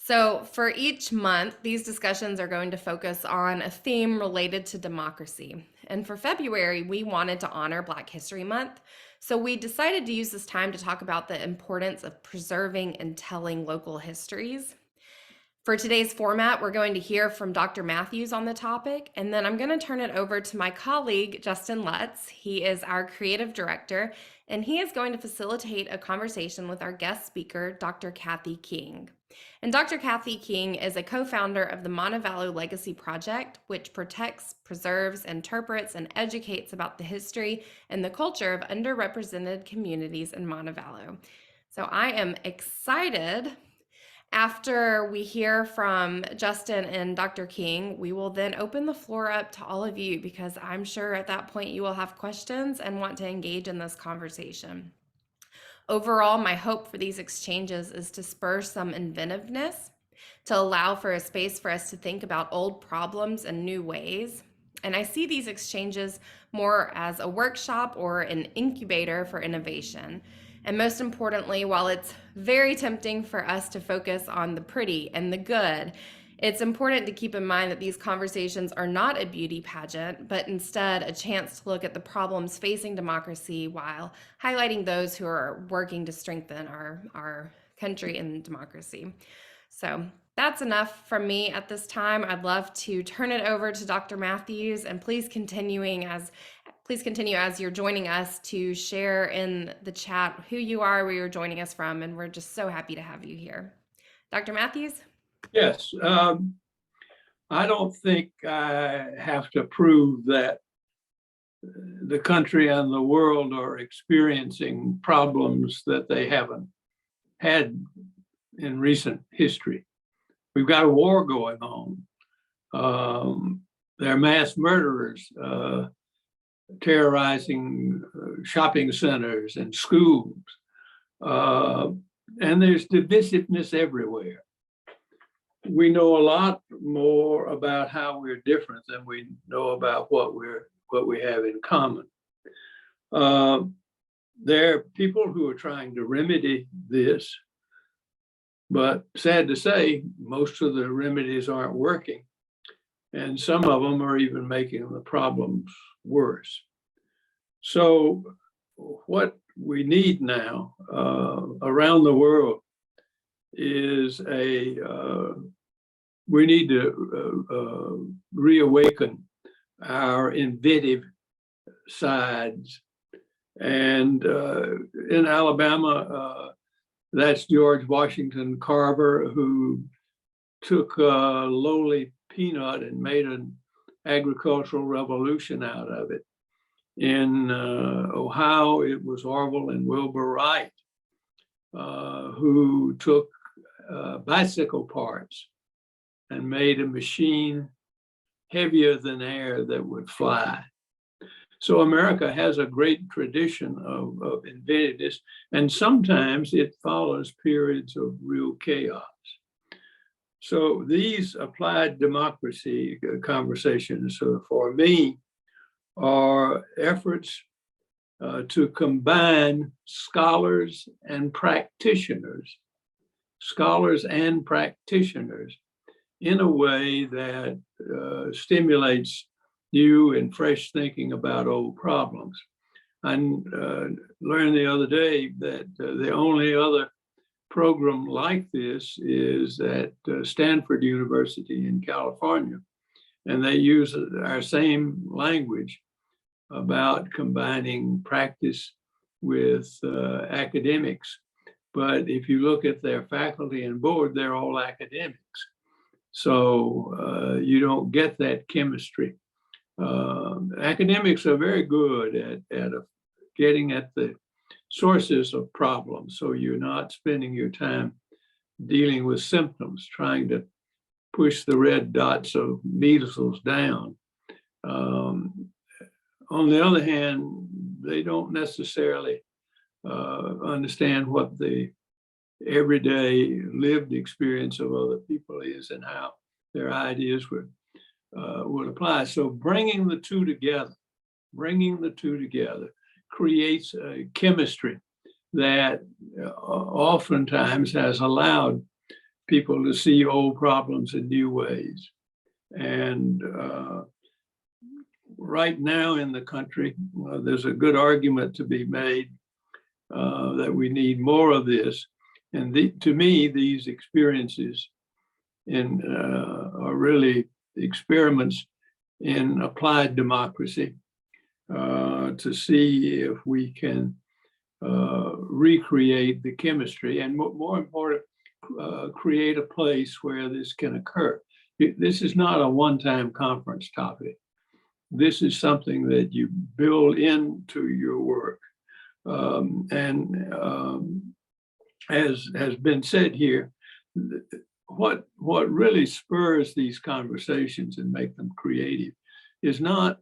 So, for each month, these discussions are going to focus on a theme related to democracy. And for February, we wanted to honor Black History Month. So, we decided to use this time to talk about the importance of preserving and telling local histories. For today's format, we're going to hear from Dr. Mathews on the topic, and then I'm going to turn it over to my colleague, Justin Lutz. He is our creative director, and he is going to facilitate a conversation with our guest speaker, Dr. Kathy King. And Dr. Kathy King is a co-founder of the Montevallo Legacy Project, which protects, preserves, interprets, and educates about the history and the culture of underrepresented communities in Montevallo. So I am excited. After we hear from Justin and Dr. King, we will then open the floor up to all of you because I'm sure at that point you will have questions and want to engage in this conversation. Overall, my hope for these exchanges is to spur some inventiveness, to allow for a space for us to think about old problems in new ways. And I see these exchanges more as a workshop or an incubator for innovation. And most importantly, while it's very tempting for us to focus on the pretty and the good, it's important to keep in mind that these conversations are not a beauty pageant, but instead a chance to look at the problems facing democracy while highlighting those who are working to strengthen our country and democracy. So that's enough from me at this time. I'd love to turn it over to Dr. Mathews, and please continue as you're joining us to share in the chat who you are, where you're joining us from, and we're just so happy to have you here. Dr. Mathews? Yes, I don't think I have to prove that the country and the world are experiencing problems that they haven't had in recent history. We've got a war going on. There are mass murderers terrorizing shopping centers and schools. And there's divisiveness everywhere. We know a lot more about how we're different than we know about what we have in common. There are people who are trying to remedy this, but sad to say, most of the remedies aren't working. And some of them are even making the problems worse. So what we need now around the world is we need to reawaken our inventive sides. And in Alabama, that's George Washington Carver, who took a lowly peanut and made an agricultural revolution out of it. In Ohio, it was Orville and Wilbur Wright who took bicycle parts and made a machine heavier than air that would fly. So America has a great tradition of inventiveness, and sometimes it follows periods of real chaos. So these applied democracy conversations for me are efforts to combine scholars and practitioners in a way that stimulates new and fresh thinking about old problems. I learned the other day that the only other program like this is at Stanford University in California, and they use our same language about combining practice with academics. But if you look at their faculty and board, they're all academics. So you don't get that chemistry. Academics are very good at getting at the sources of problems. So you're not spending your time dealing with symptoms, trying to push the red dots of measles down. On the other hand, they don't necessarily understand what the everyday lived experience of other people is and how their ideas would apply. So bringing the two together creates a chemistry that oftentimes has allowed people to see old problems in new ways. And right now in the country, there's a good argument to be made that we need more of this. And to me, these experiences are really experiments in applied democracy to see if we can recreate the chemistry and, more important, create a place where this can occur. This is not a one-time conference topic. This is something that you build into your work. As has been said here, what really spurs these conversations and make them creative is not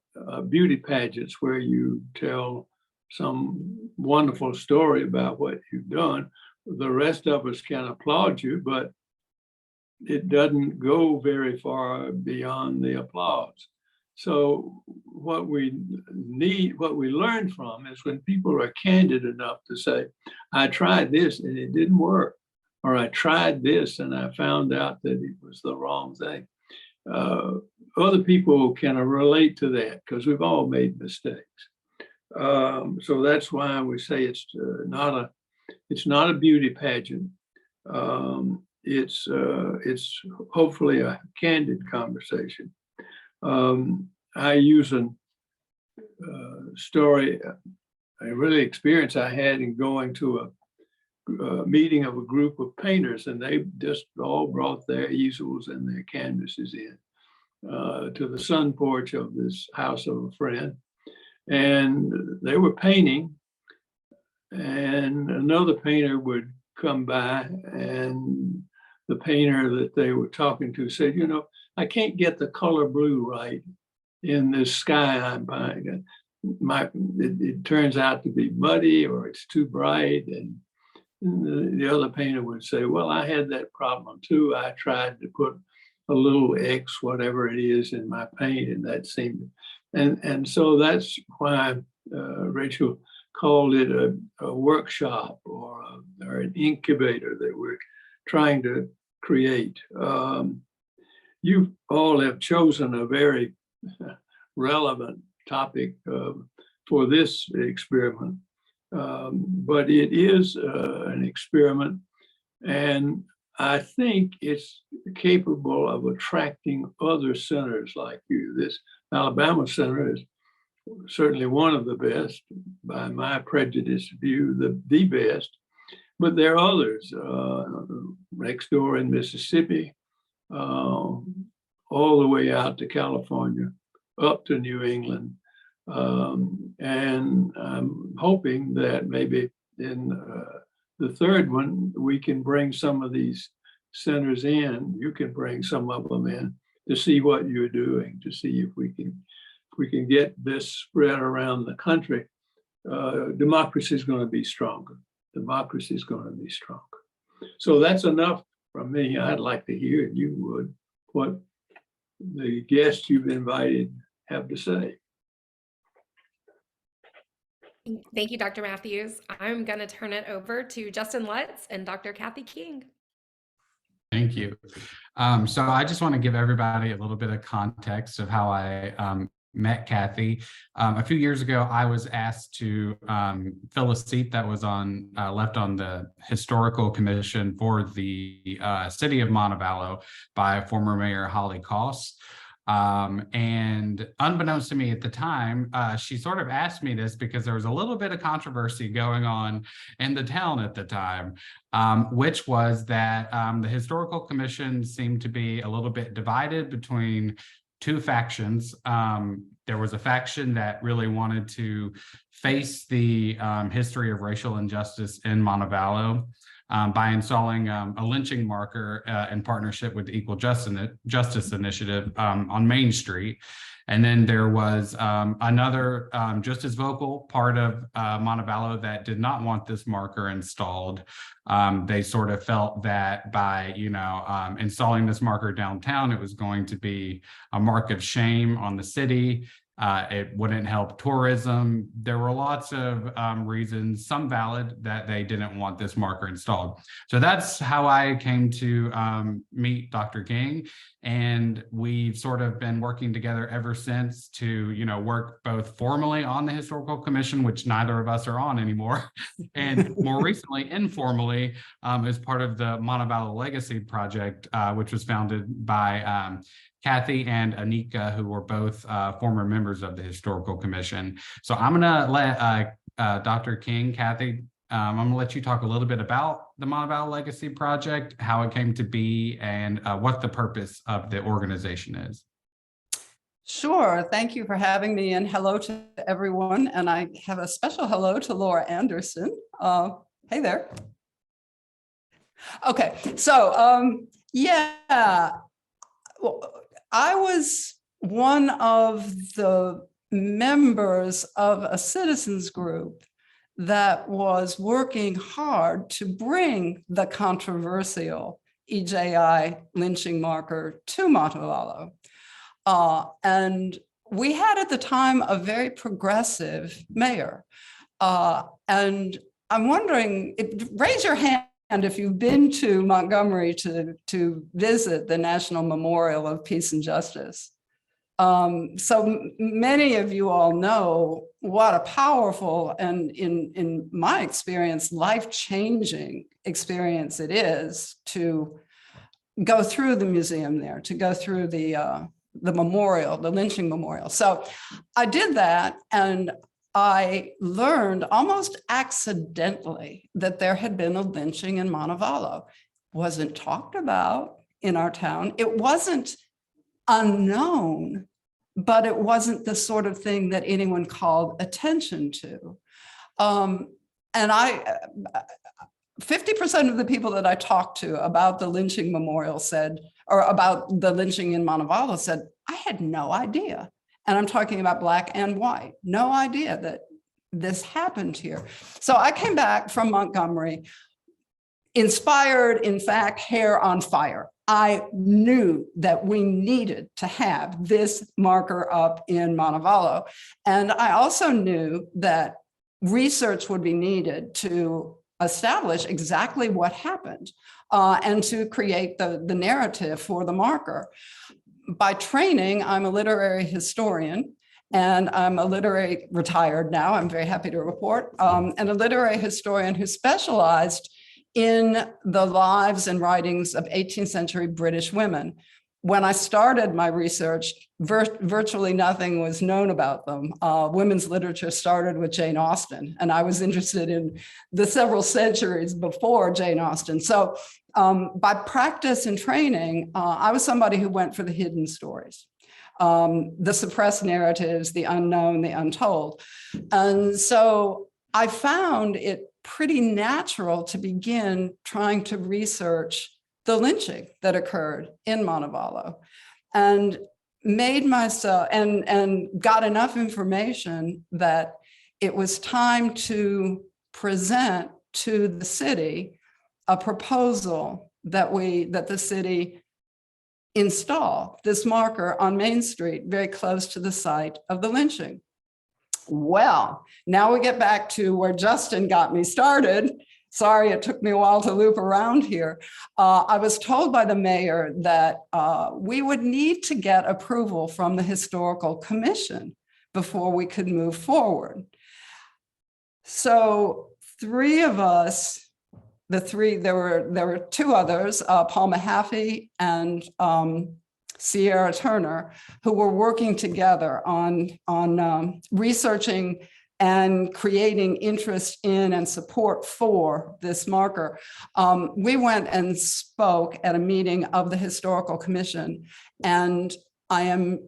beauty pageants where you tell some wonderful story about what you've done. The rest of us can applaud you, but it doesn't go very far beyond the applause. So what we learn from is when people are candid enough to say, I tried this and it didn't work, or I tried this and I found out that it was the wrong thing. Other people can relate to that because we've all made mistakes. So that's why we say it's not a beauty pageant. It's hopefully a candid conversation. I use a story, a really experience I had in going to a meeting of a group of painters, and they just all brought their easels and their canvases in to the sun porch of this house of a friend. And they were painting, and another painter would come by, and the painter that they were talking to said, you know, I can't get the color blue right in this sky I'm painting. It turns out to be muddy or it's too bright. And the other painter would say, well, I had that problem too. I tried to put a little X, whatever it is, in my paint, and that seemed, and so that's why Rachel called it a workshop or an incubator that we're trying to create. You all have chosen a very relevant topic for this experiment, but it is an experiment, and I think it's capable of attracting other centers like you. This Alabama Center is certainly one of the best, by my prejudiced view, the best, but there are others next door in Mississippi, all the way out to California, up to New England. And I'm hoping that maybe in the third one, we can bring some of these centers in. You can bring some of them in to see what you're doing, to see if we can get this spread around the country. Democracy is going to be stronger. Democracy is going to be stronger. So that's enough from me. I'd like to hear, if you would, what the guests you've invited have to say. Thank you, Dr. Mathews. I'm going to turn it over to Justin Lutz and Dr. Kathy King. Thank you. So I just want to give everybody a little bit of context of how I met Kathy. A few years ago, I was asked to fill a seat that was left on the historical commission for the city of Montevallo by former Mayor Holly Koss. And unbeknownst to me at the time, she sort of asked me this because there was a little bit of controversy going on in the town at the time, which was that the historical commission seemed to be a little bit divided between two factions. There was a faction that really wanted to face the history of racial injustice in Montevallo by installing a lynching marker in partnership with the Equal Justice Initiative on Main Street. And then there was another just as vocal part of Montevallo that did not want this marker installed. They sort of felt that by installing this marker downtown, it was going to be a mark of shame on the city. It wouldn't help tourism. There were lots of reasons, some valid, that they didn't want this marker installed. So that's how I came to meet Dr. King. And we've sort of been working together ever since to, work both formally on the Historical Commission, which neither of us are on anymore, and more recently, informally, as part of the Montevallo Legacy Project, which was founded by Kathy and Anika, who were both former members of the Historical Commission. So I'm going to let Dr. King, Kathy, I'm going to let you talk a little bit about the Montevallo Legacy Project, how it came to be, and what the purpose of the organization is. Sure. Thank you for having me, and hello to everyone. And I have a special hello to Laura Anderson. Hey there. Okay, so yeah, well, I was one of the members of a citizens group that was working hard to bring the controversial EJI lynching marker to Montevallo. And we had at the time a very progressive mayor. And I'm wondering, raise your hand if you've been to Montgomery to visit the National Memorial of Peace and Justice. So many of you all know what a powerful and, in my experience, life-changing experience it is to go through the museum there, to go through the memorial, the lynching memorial. So I did that, and I learned almost accidentally that there had been a lynching in Montevallo. Wasn't talked about in our town. It wasn't unknown, but it wasn't the sort of thing that anyone called attention to. And 50% of the people that I talked to about the lynching memorial said, or about the lynching in Montevallo said, I had no idea. And I'm talking about Black and white, no idea that this happened here. So I came back from Montgomery, inspired, in fact, hair on fire. I knew that we needed to have this marker up in Montevallo. And I also knew that research would be needed to establish exactly what happened and to create the narrative for the marker. By training, I'm a literary historian, and I'm a literary retired now, I'm very happy to report, and a literary historian who specialized in the lives and writings of 18th century British women. When I started my research, virtually nothing was known about them. Women's literature started with Jane Austen, and I was interested in the several centuries before Jane Austen. So by practice and training, I was somebody who went for the hidden stories, the suppressed narratives, the unknown, the untold. And so I found it pretty natural to begin trying to research the lynching that occurred in Montevallo, and made myself and got enough information that it was time to present to the city a proposal that the city install this marker on Main Street, very close to the site of the lynching. Well, now we get back to where Justin got me started. Sorry, it took me a while to loop around here. I was told by the mayor that we would need to get approval from the Historical Commission before we could move forward. So three of us, there were two others, Paul Mahaffey and Sierra Turner, who were working together on researching and creating interest in and support for this marker. We went and spoke at a meeting of the Historical Commission, and I am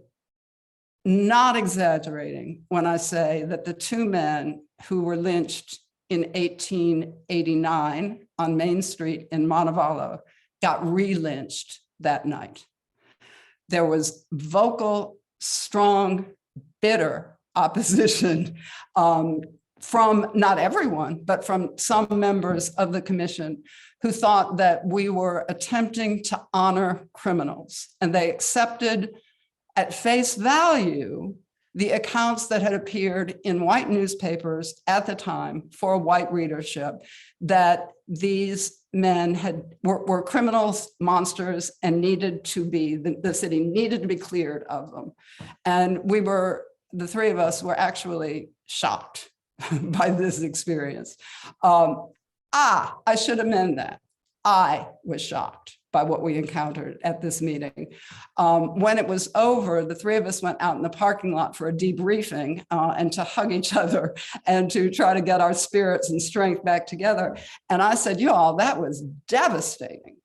not exaggerating when I say that the two men who were lynched in 1889 on Main Street in Montevallo got re-lynched that night. There was vocal, strong, bitter opposition from not everyone, but from some members of the commission who thought that we were attempting to honor criminals. And they accepted at face value the accounts that had appeared in white newspapers at the time for white readership, that these men were criminals, monsters, and needed to be, the city needed to be cleared of them. And the three of us were actually shocked by this experience. I should amend that. I was shocked by what we encountered at this meeting. When it was over, the three of us went out in the parking lot for a debriefing and to hug each other and to try to get our spirits and strength back together. And I said, you all, that was devastating.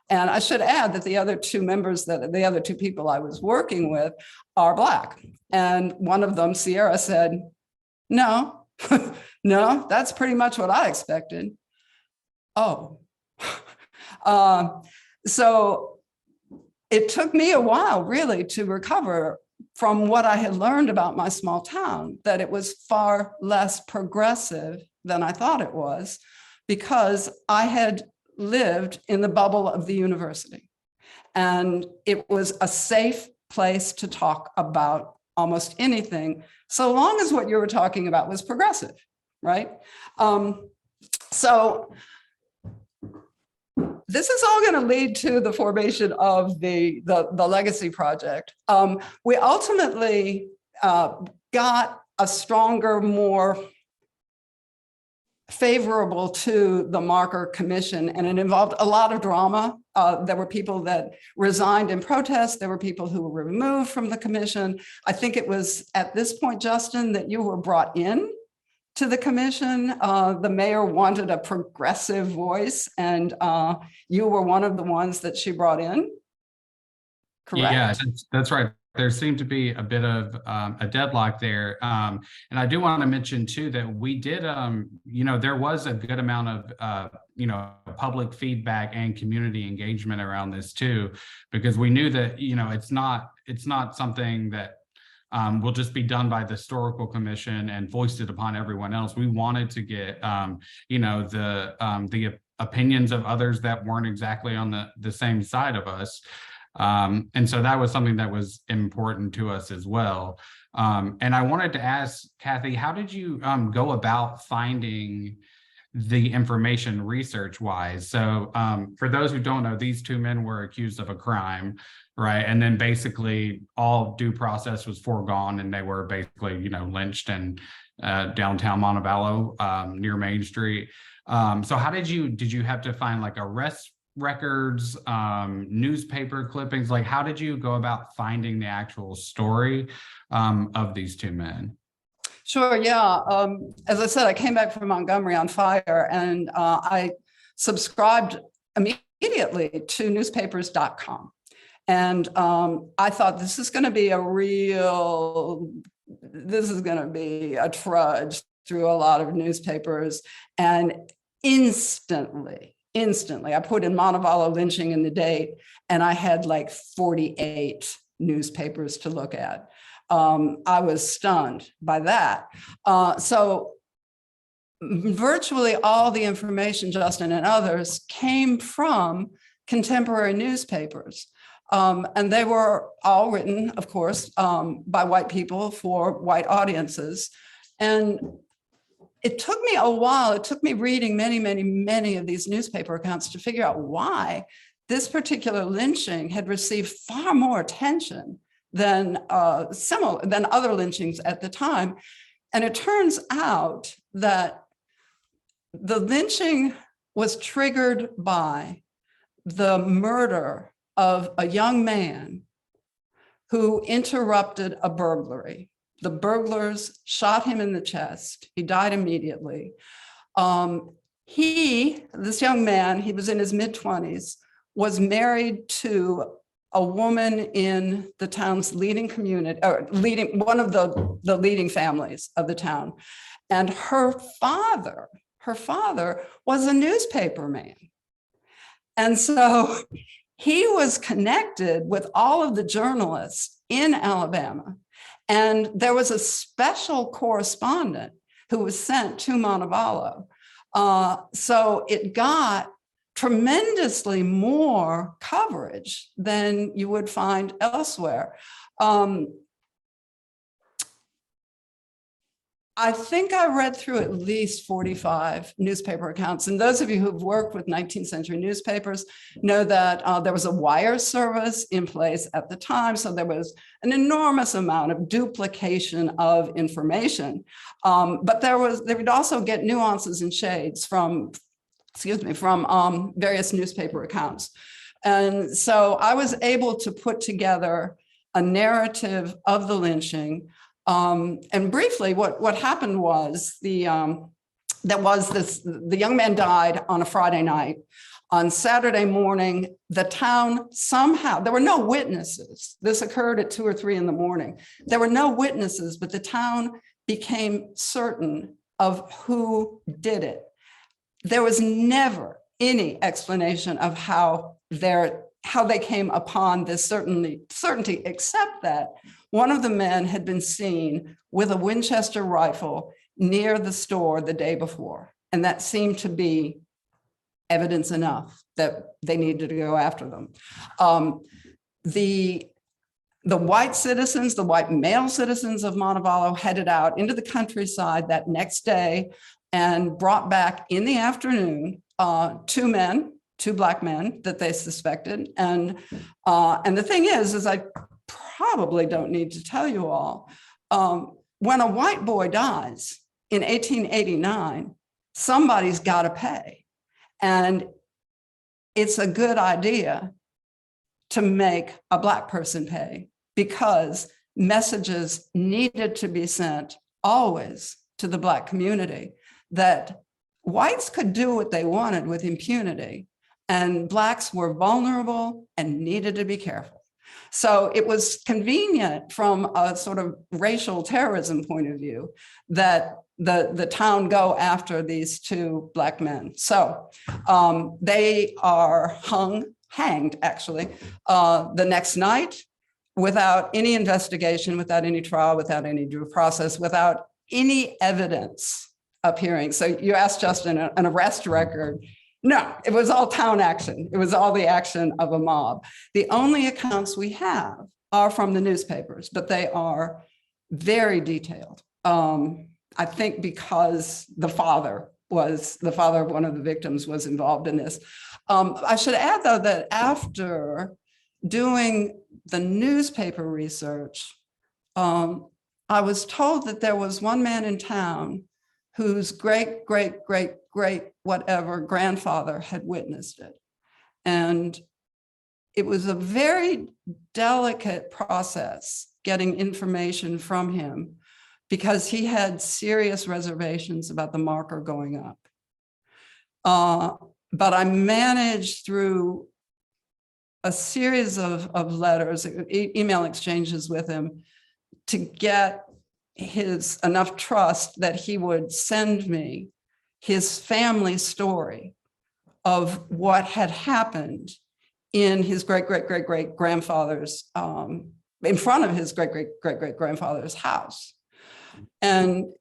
And I should add that the other two people I was working with are Black. And one of them, Sierra, said, no, no, that's pretty much what I expected. Oh. So it took me a while really to recover from what I had learned about my small town, that it was far less progressive than I thought it was, because I had lived in the bubble of the university. And it was a safe place to talk about almost anything, so long as what you were talking about was progressive, right? So this is all going to lead to the formation of the Legacy Project. We ultimately got a stronger, more favorable to the Marker Commission, and it involved a lot of drama. There were people that resigned in protest. There were people who were removed from the commission. I think it was at this point, Justin, that you were brought in to the commission. The mayor wanted a progressive voice, and you were one of the ones that she brought in. Correct? Yeah, that's right. There seemed to be a bit of a deadlock there. And I do want to mention too that we did, there was a good amount of, public feedback and community engagement around this too, because we knew that, it's not something that will just be done by the historical commission and foisted upon everyone else. We wanted to get, the opinions of others that weren't exactly on the same side of us. And so that was something that was important to us as well. And I wanted to ask Kathy, how did you go about finding the information research-wise? So for those who don't know, these two men were accused of a crime, right? And then basically all due process was foregone, and they were basically, lynched in downtown Montevallo near Main Street. So how did you have to find like arrest records, newspaper clippings? Like, how did you go about finding the actual story of these two men? Sure, yeah. As I said, I came back from Montgomery on fire, and I subscribed immediately to newspapers.com. And I thought, this is going to be a trudge through a lot of newspapers. And instantly, I put in Montevallo lynching in the date, and I had like 48 newspapers to look at. I was stunned by that. So virtually all the information, Justin and others, came from contemporary newspapers. And they were all written, of course, by white people for white audiences. And it took me a while. It took me reading many of these newspaper accounts to figure out why this particular lynching had received far more attention than other lynchings at the time. And it turns out that the lynching was triggered by the murder of a young man who interrupted a burglary. The burglars shot him in the chest. He died immediately. This young man, he was in his mid-20s, was married to a woman in the town's leading community, or one of the leading families of the town. And her father was a newspaper man. And so he was connected with all of the journalists in Alabama. And there was a special correspondent who was sent to Montevallo. So it got tremendously more coverage than you would find elsewhere. I think I read through at least 45 newspaper accounts. And those of you who've worked with 19th century newspapers know that there was a wire service in place at the time. So there was an enormous amount of duplication of information. But they would also get nuances and shades from various newspaper accounts. And so I was able to put together a narrative of the lynching. And briefly, what happened was the young man died on a Friday night. On Saturday morning, the town somehow, there were no witnesses. This occurred at 2 or 3 in the morning. There were no witnesses, but the town became certain of who did it. There was never any explanation of how they came upon this certainty, except that one of the men had been seen with a Winchester rifle near the store the day before. And that seemed to be evidence enough that they needed to go after them. The white citizens, the white male citizens of Montevallo headed out into the countryside that next day and brought back in the afternoon 2 black men that they suspected. And the thing is I probably don't need to tell you all, when a white boy dies in 1889, somebody's got to pay. And it's a good idea to make a black person pay, because messages needed to be sent always to the black community that whites could do what they wanted with impunity, and blacks were vulnerable and needed to be careful. So it was convenient from a sort of racial terrorism point of view that the town go after these 2 black men. So they are hanged actually, the next night, without any investigation, without any trial, without any due process, without any evidence appearing. So you asked Justin, an arrest record. No, it was all town action. It was all the action of a mob. The only accounts we have are from the newspapers, but they are very detailed. I think because the father of one of the victims was involved in this. I should add, though, that after doing the newspaper research, I was told that there was one man in town whose great whatever grandfather had witnessed it. And it was a very delicate process getting information from him, because he had serious reservations about the marker going up. But I managed through a series of letters, email exchanges with him, to get his enough trust that he would send me his family story of what had happened in his great-great-great-great-grandfather's, in front of his great-great-great-great-grandfather's house. And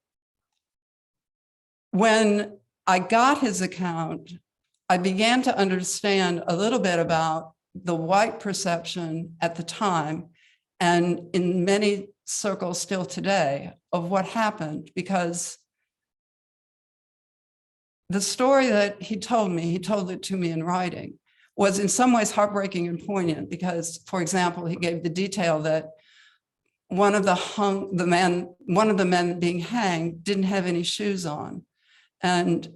when I got his account, I began to understand a little bit about the white perception at the time, and in many circles still today, of what happened, because the story that he told it to me in writing, was in some ways heartbreaking and poignant, because, for example, he gave the detail that one of the men being hanged didn't have any shoes on. And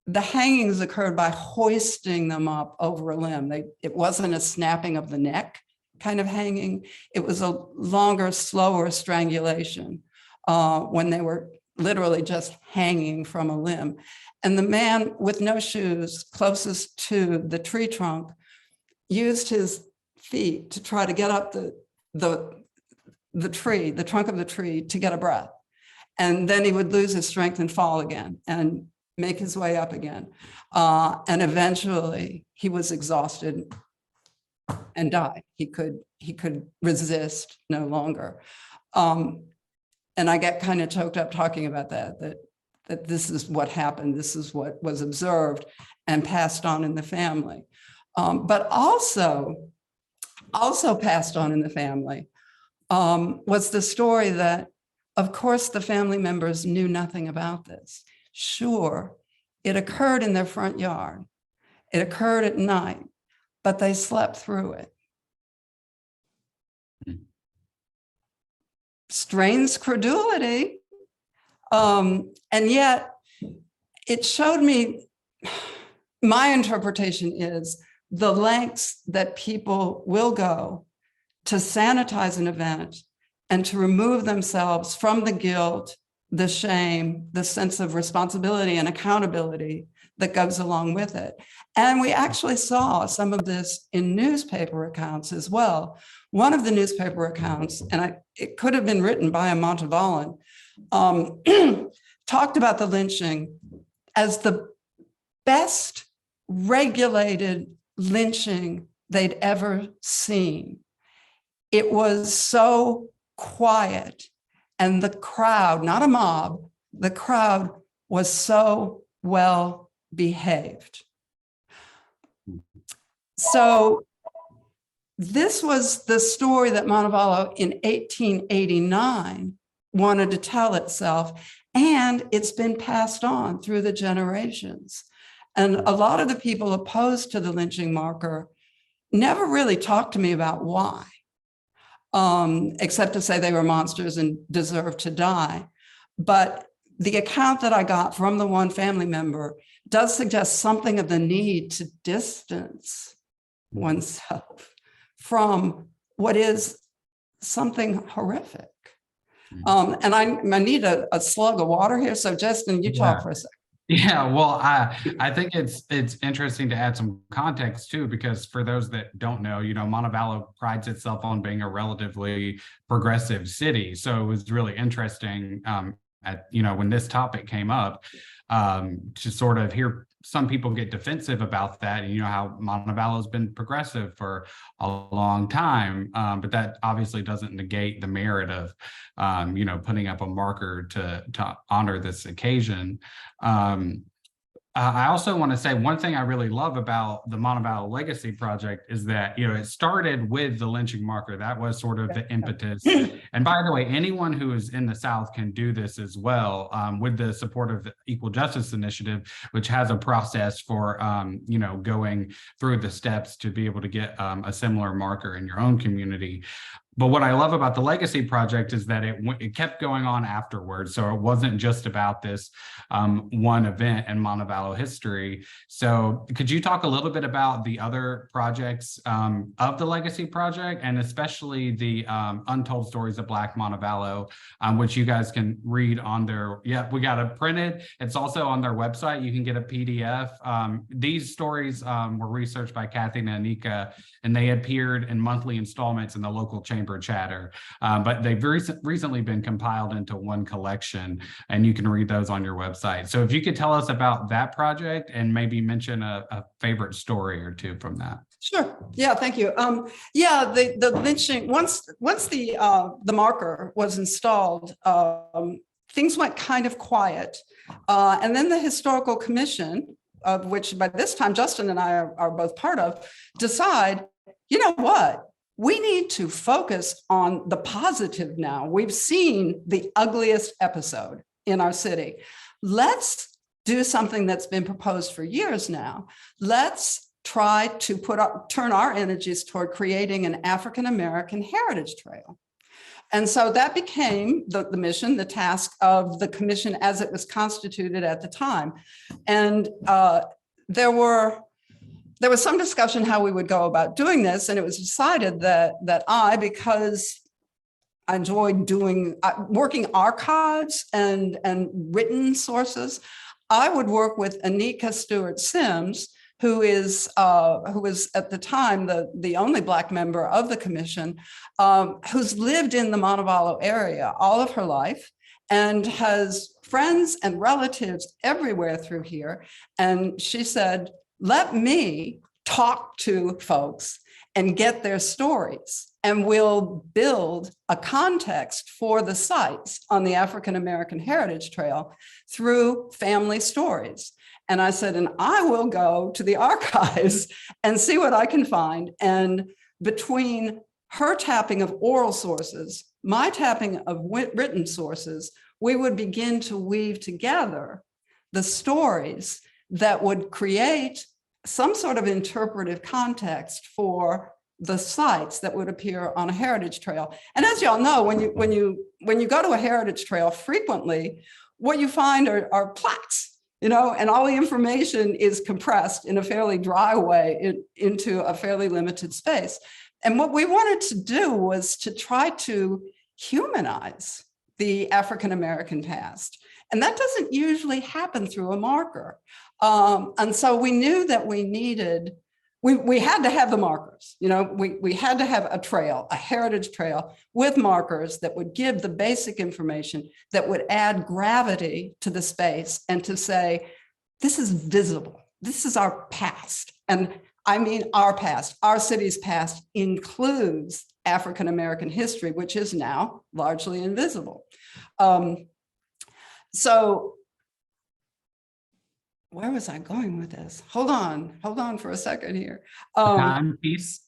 the hangings occurred by hoisting them up over a limb. It wasn't a snapping of the neck kind of hanging. It was a longer, slower strangulation when they were literally just hanging from a limb. And the man with no shoes closest to the tree trunk used his feet to try to get up the tree, the trunk of the tree, to get a breath. And then he would lose his strength and fall again and make his way up again. And eventually he was exhausted and died. He could resist no longer. And I get kind of choked up talking about that this is what happened. This is what was observed and passed on in the family. But also passed on in the family was the story that Of course, the family members knew nothing about this. Sure, it occurred in their front yard. It occurred at night, but they slept through it. Strains credulity. And yet it showed me, my interpretation is the lengths that people will go to sanitize an event and to remove themselves from the guilt, the shame, the sense of responsibility and accountability that goes along with it. And we actually saw some of this in newspaper accounts as well. One of the newspaper accounts, and it could have been written by a Montevallo, talked about the lynching as the best regulated lynching they'd ever seen. It was so quiet, and the crowd, not a mob, the crowd was so well behaved. So this was the story that Montevallo in 1889 wanted to tell itself, and it's been passed on through the generations. And a lot of the people opposed to the lynching marker never really talked to me about why, except to say they were monsters and deserved to die. But the account that I got from the one family member does suggest something of the need to distance oneself from what is something horrific. And I need a slug of water here. So Justin, you talk for a second. Yeah, well, I think it's interesting to add some context too, because for those that don't know, Montevallo prides itself on being a relatively progressive city. So it was really interesting when this topic came up, to sort of hear some people get defensive about that, and how Montevallo has been progressive for a long time, but that obviously doesn't negate the merit of putting up a marker to honor this occasion. I also want to say one thing I really love about the Montevallo Legacy Project is that, it started with the lynching marker. That was sort of the impetus. And by the way, anyone who is in the South can do this as well, with the support of the Equal Justice Initiative, which has a process for, going through the steps to be able to get a similar marker in your own community. But what I love about the Legacy Project is that it kept going on afterwards. So it wasn't just about this one event in Montevallo history. So could you talk a little bit about the other projects of the Legacy Project, and especially the Untold Stories of Black Montevallo, which you guys can read on their, we got it printed. It's also on their website. You can get a PDF. These stories were researched by Kathy and Anika, and they appeared in monthly installments in the local chamber chatter, but they've recently been compiled into one collection, and you can read those on your website. So if you could tell us about that project and maybe mention a favorite story or two from that. Sure. Yeah, thank you. The lynching, once the marker was installed, things went kind of quiet. And then the Historical Commission, of which by this time Justin and I are both part of, decide, you know what? We need to focus on the positive now. We've seen the ugliest episode in our city. Let's do something that's been proposed for years now. Let's try to turn our energies toward creating an African-American heritage trail. And so that became the mission, the task of the commission as it was constituted at the time. And there was some discussion how we would go about doing this, and it was decided that I, because I enjoyed working archives and written sources, I would work with Anika Stewart Sims, who was at the time the only Black member of the commission, who's lived in the Montevallo area all of her life and has friends and relatives everywhere through here. And she said, let me talk to folks and get their stories, and we'll build a context for the sites on the African-American Heritage Trail through family stories. And I said, and I will go to the archives and see what I can find. And between her tapping of oral sources, my tapping of written sources, we would begin to weave together the stories that would create some sort of interpretive context for the sites that would appear on a heritage trail. And as y'all know, when you go to a heritage trail, frequently what you find are plaques, and all the information is compressed in a fairly dry way into a fairly limited space. And what we wanted to do was to try to humanize the African-American past. And that doesn't usually happen through a marker. And so we knew that we had to have the markers. We had to have a trail, a heritage trail with markers that would give the basic information that would add gravity to the space and to say, this is visible. This is our past. And I mean our past. Our city's past includes African-American history, which is now largely invisible. So where was I going with this? Hold on for a second here. Timepiece.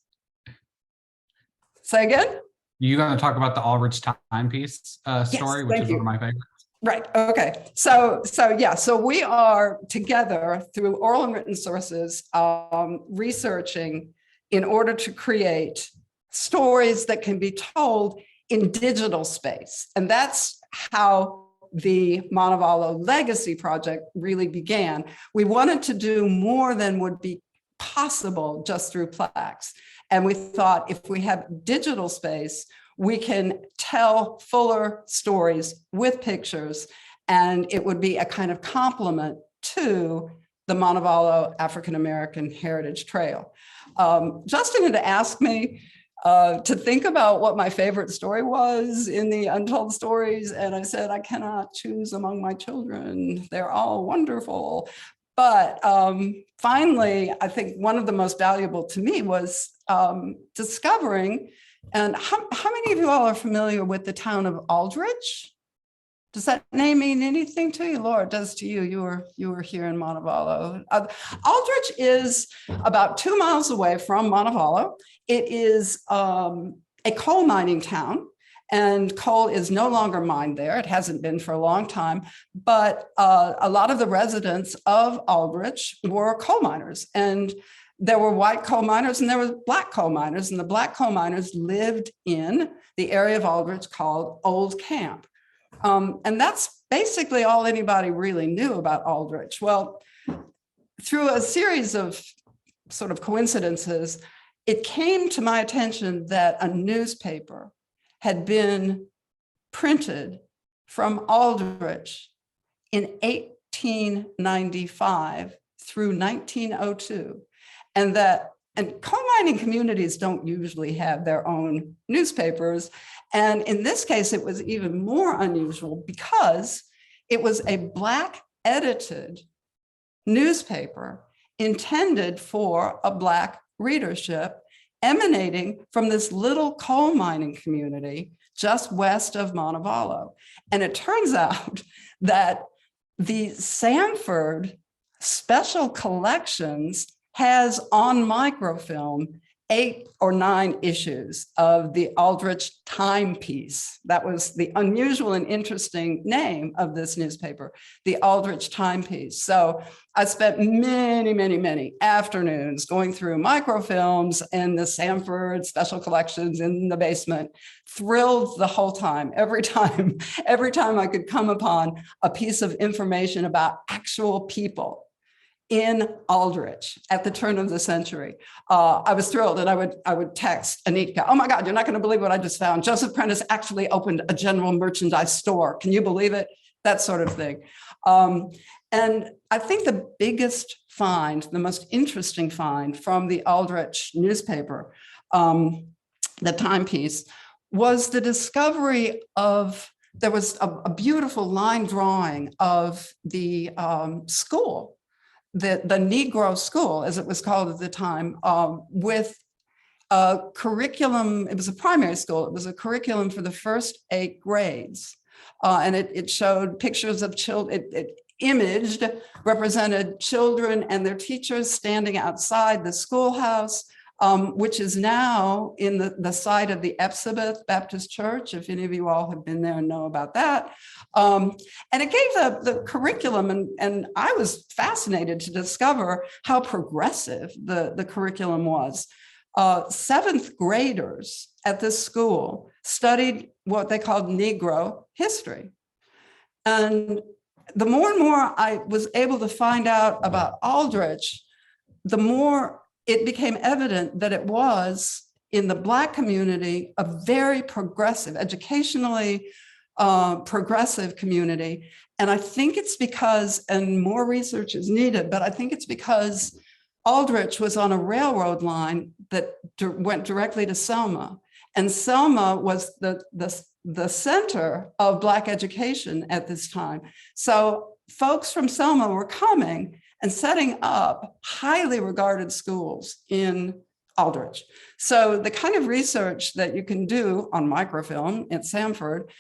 Say again? You're going to talk about the Aldridge Timepiece story, which is one of my favorites. Right. Okay. So we are together through oral and written sources, researching in order to create stories that can be told in digital space. And that's how the Montevallo Legacy Project really began. We wanted to do more than would be possible just through plaques. And we thought if we have digital space, we can tell fuller stories with pictures, and it would be a kind of complement to the Montevallo African-American Heritage Trail. Justin had asked me to think about what my favorite story was in the untold stories. And I said, I cannot choose among my children. They're all wonderful. But finally, I think one of the most valuable to me was discovering, and how many of you all are familiar with the town of Aldridge? Does that name mean anything to you? Laura, it does to you. You were here in Montevallo. Aldridge is about 2 miles away from Montevallo. It is a coal mining town, and coal is no longer mined there. It hasn't been for a long time, but a lot of the residents of Aldridge were coal miners, and there were white coal miners and there were black coal miners, and the black coal miners lived in the area of Aldridge called Old Camp. And that's basically all anybody really knew about Aldridge. Well, through a series of sort of coincidences, it came to my attention that a newspaper had been printed from Aldridge in 1895 through 1902, and coal mining communities don't usually have their own newspapers. And in this case, it was even more unusual because it was a Black edited newspaper intended for a Black readership, emanating from this little coal mining community just west of Montevallo. And it turns out that the Sanford Special Collections has on microfilm 8 or 9 issues of the Aldridge Timepiece. That was the unusual and interesting name of this newspaper, the Aldridge Timepiece. So I spent many, many, many afternoons going through microfilms and the Sanford Special Collections in the basement, thrilled the whole time, every time I could come upon a piece of information about actual people in Aldridge at the turn of the century. I was thrilled, and I would text Anika, oh my God, you're not gonna believe what I just found. Joseph Prentice actually opened a general merchandise store. Can you believe it? That sort of thing. And I think the biggest find, the most interesting find from the Aldridge newspaper, the Timepiece, was the discovery of, there was a beautiful line drawing of the school, the Negro school, as it was called at the time, with a curriculum. It was a primary school. It was a curriculum for the first 8 grades. And it showed pictures of children. It represented children and their teachers standing outside the schoolhouse. which is now in the site of the Epsabeth Baptist Church, if any of you all have been there and know about that. And it gave the curriculum, and I was fascinated to discover how progressive the curriculum was. Seventh graders at this school studied what they called Negro history. And the more and more I was able to find out about Aldridge, the more it became evident that it was, in the Black community, a very progressive, educationally progressive community. And I think it's because, and more research is needed, but I think it's because Aldridge was on a railroad line that went directly to Selma. And Selma was the center of Black education at this time. So folks from Selma were coming and setting up highly regarded schools in Aldridge. So the kind of research that you can do on microfilm at Samford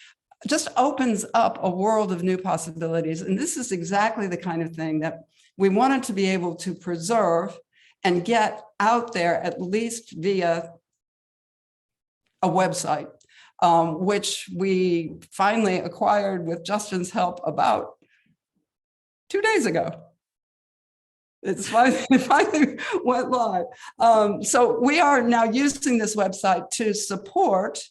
just opens up a world of new possibilities. And this is exactly the kind of thing that we wanted to be able to preserve and get out there, at least via a website, which we finally acquired with Justin's help about 2 days ago. It finally went live. So we are now using this website to support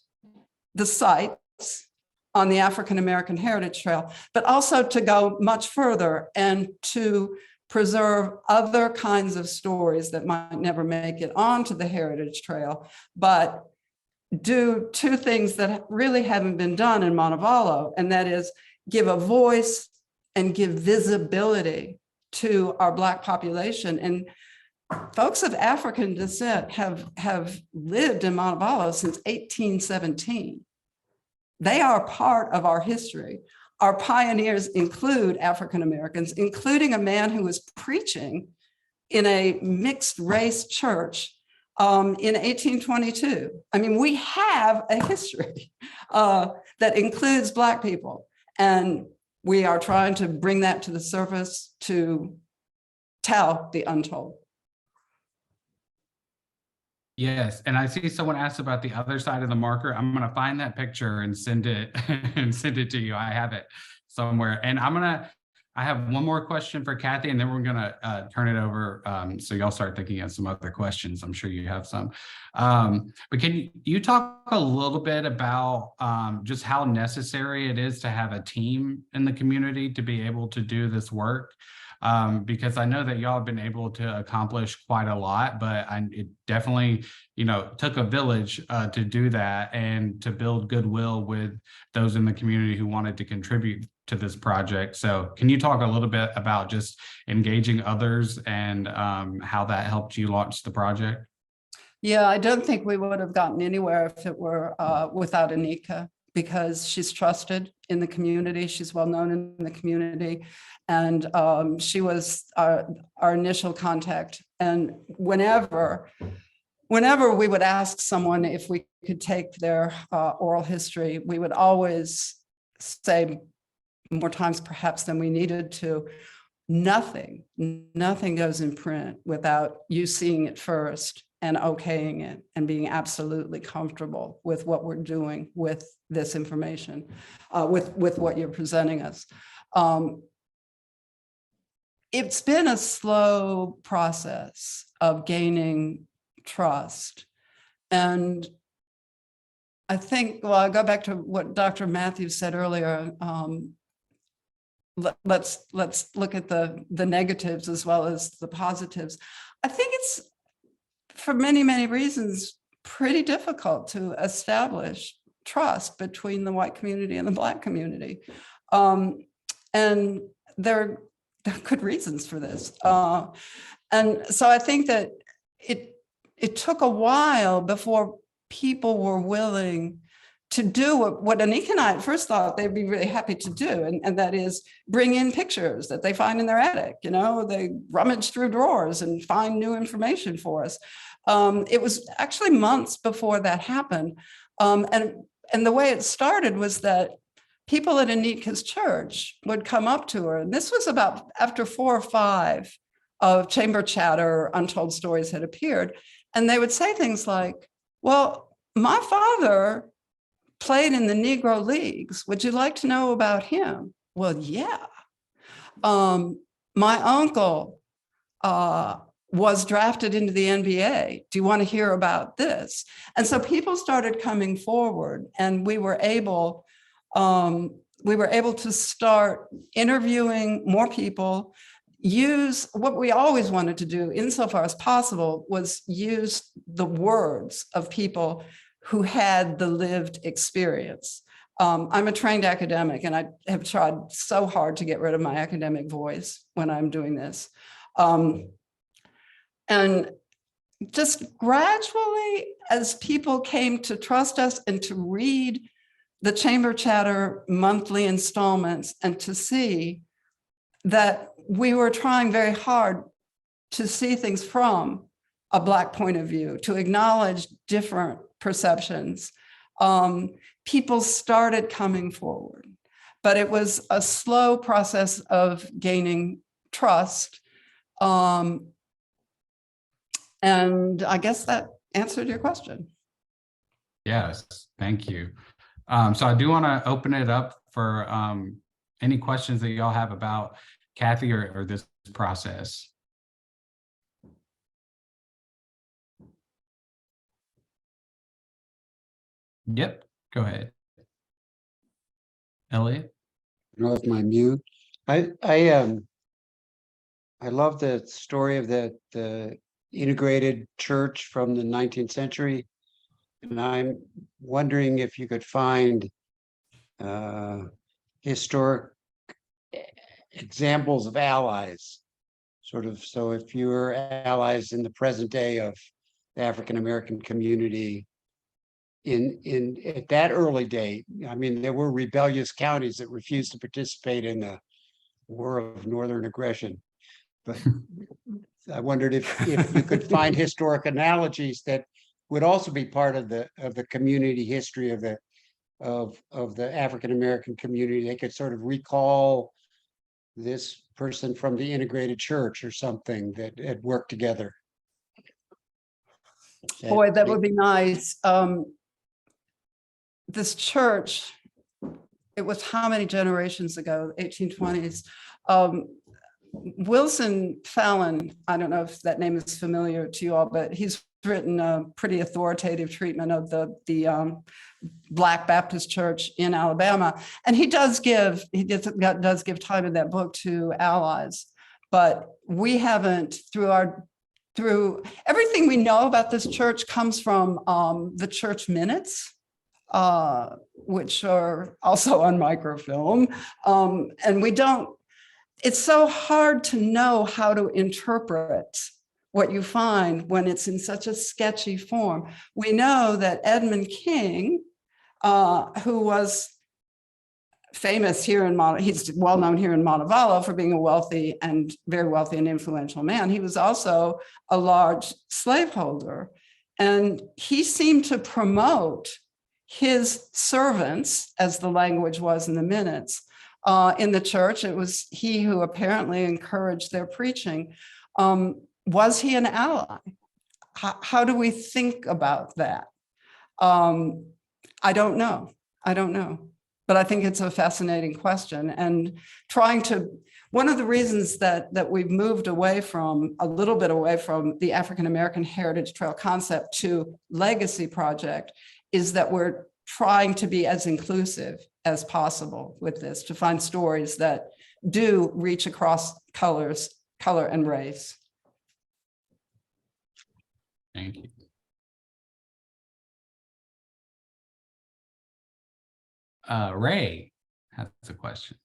the sites on the African American Heritage Trail, but also to go much further and to preserve other kinds of stories that might never make it onto the Heritage Trail, but do two things that really haven't been done in Montevallo, and that is give a voice and give visibility to our Black population. And folks of African descent have lived in Montevallo since 1817. They are part of our history. Our pioneers include African Americans, including a man who was preaching in a mixed race church in 1822. I mean, we have a history that includes Black people, and we are trying to bring that to the surface to tell the untold. Yes, and I see someone asked about the other side of the marker. I'm going to find that picture and send it to you. I have it somewhere. And I have one more question for Kathy, and then we're going to turn it over so y'all start thinking of some other questions. I'm sure you have some. But can you talk a little bit about just how necessary it is to have a team in the community to be able to do this work? Because I know that y'all have been able to accomplish quite a lot, but it definitely, took a village to do that and to build goodwill with those in the community who wanted to contribute to this project. So can you talk a little bit about just engaging others and how that helped you launch the project? Yeah, I don't think we would have gotten anywhere if it were without Anika, because she's trusted in the community. She's well known in the community. And she was our initial contact. And whenever we would ask someone if we could take their oral history, we would always say, more times perhaps than we needed to, nothing goes in print without you seeing it first and okaying it and being absolutely comfortable with what we're doing with this information, with what you're presenting us. It's been a slow process of gaining trust. And I think, well, I go back to what Dr. Mathews said earlier. Let's look at the negatives as well as the positives. I think it's, for many, many reasons, pretty difficult to establish trust between the white community and the Black community. And there are good reasons for this. And so I think that it took a while before people were willing to do what Anika and I at first thought they'd be really happy to do, and that is bring in pictures that they find in their attic. They rummage through drawers and find new information for us. It was actually months before that happened. And the way it started was that people at Anika's church would come up to her. And this was about after 4 or 5 of Chamber Chatter, Untold Stories had appeared. And they would say things like, well, my father played in the Negro Leagues. Would you like to know about him? Well, yeah. My uncle was drafted into the NBA. Do you want to hear about this? And so people started coming forward, and we were able to start interviewing more people, use what we always wanted to do insofar as possible was use the words of people who had the lived experience. I'm a trained academic, and I have tried so hard to get rid of my academic voice when I'm doing this. And just gradually, as people came to trust us and to read the Chamber Chatter monthly installments and to see that we were trying very hard to see things from a Black point of view, to acknowledge different perceptions, people started coming forward. But it was a slow process of gaining trust. And I guess that answered your question. Yes, thank you. So I do want to open it up for any questions that y'all have about Kathy or this process. Yep, go ahead. Elliot? I don't know if my mute. I love the story of the integrated church from the 19th century. And I'm wondering if you could find historic examples of allies, sort of. So if you were allies in the present day of the African American community at that early date, I mean, there were rebellious counties that refused to participate in the War of Northern Aggression. But I wondered if you could find historic analogies that would also be part of the community history of the African American community. They could sort of recall this person from the integrated church or something that had worked together. Boy, that would be nice. This church, it was how many generations ago? 1820s. Wilson Fallon, I don't know if that name is familiar to you all, but he's written a pretty authoritative treatment of the Black Baptist Church in Alabama, and he does give time in that book to allies, but we haven't through everything we know about this church comes from the church minutes, which are also on microfilm, and we don't. It's so hard to know how to interpret what you find when it's in such a sketchy form. We know that Edmund King, who was famous here he's well known here in Montevallo for being a very wealthy and influential man. He was also a large slaveholder, and he seemed to promote his servants, as the language was in the minutes, in the church. It was he who apparently encouraged their preaching. Was he an ally? How do we think about that? I don't know. But I think it's a fascinating question. And one of the reasons that we've moved a little bit away from the African American Heritage Trail concept to Legacy Project is that we're trying to be as inclusive as possible with this, to find stories that do reach across color and race. Thank you. Ray has a question.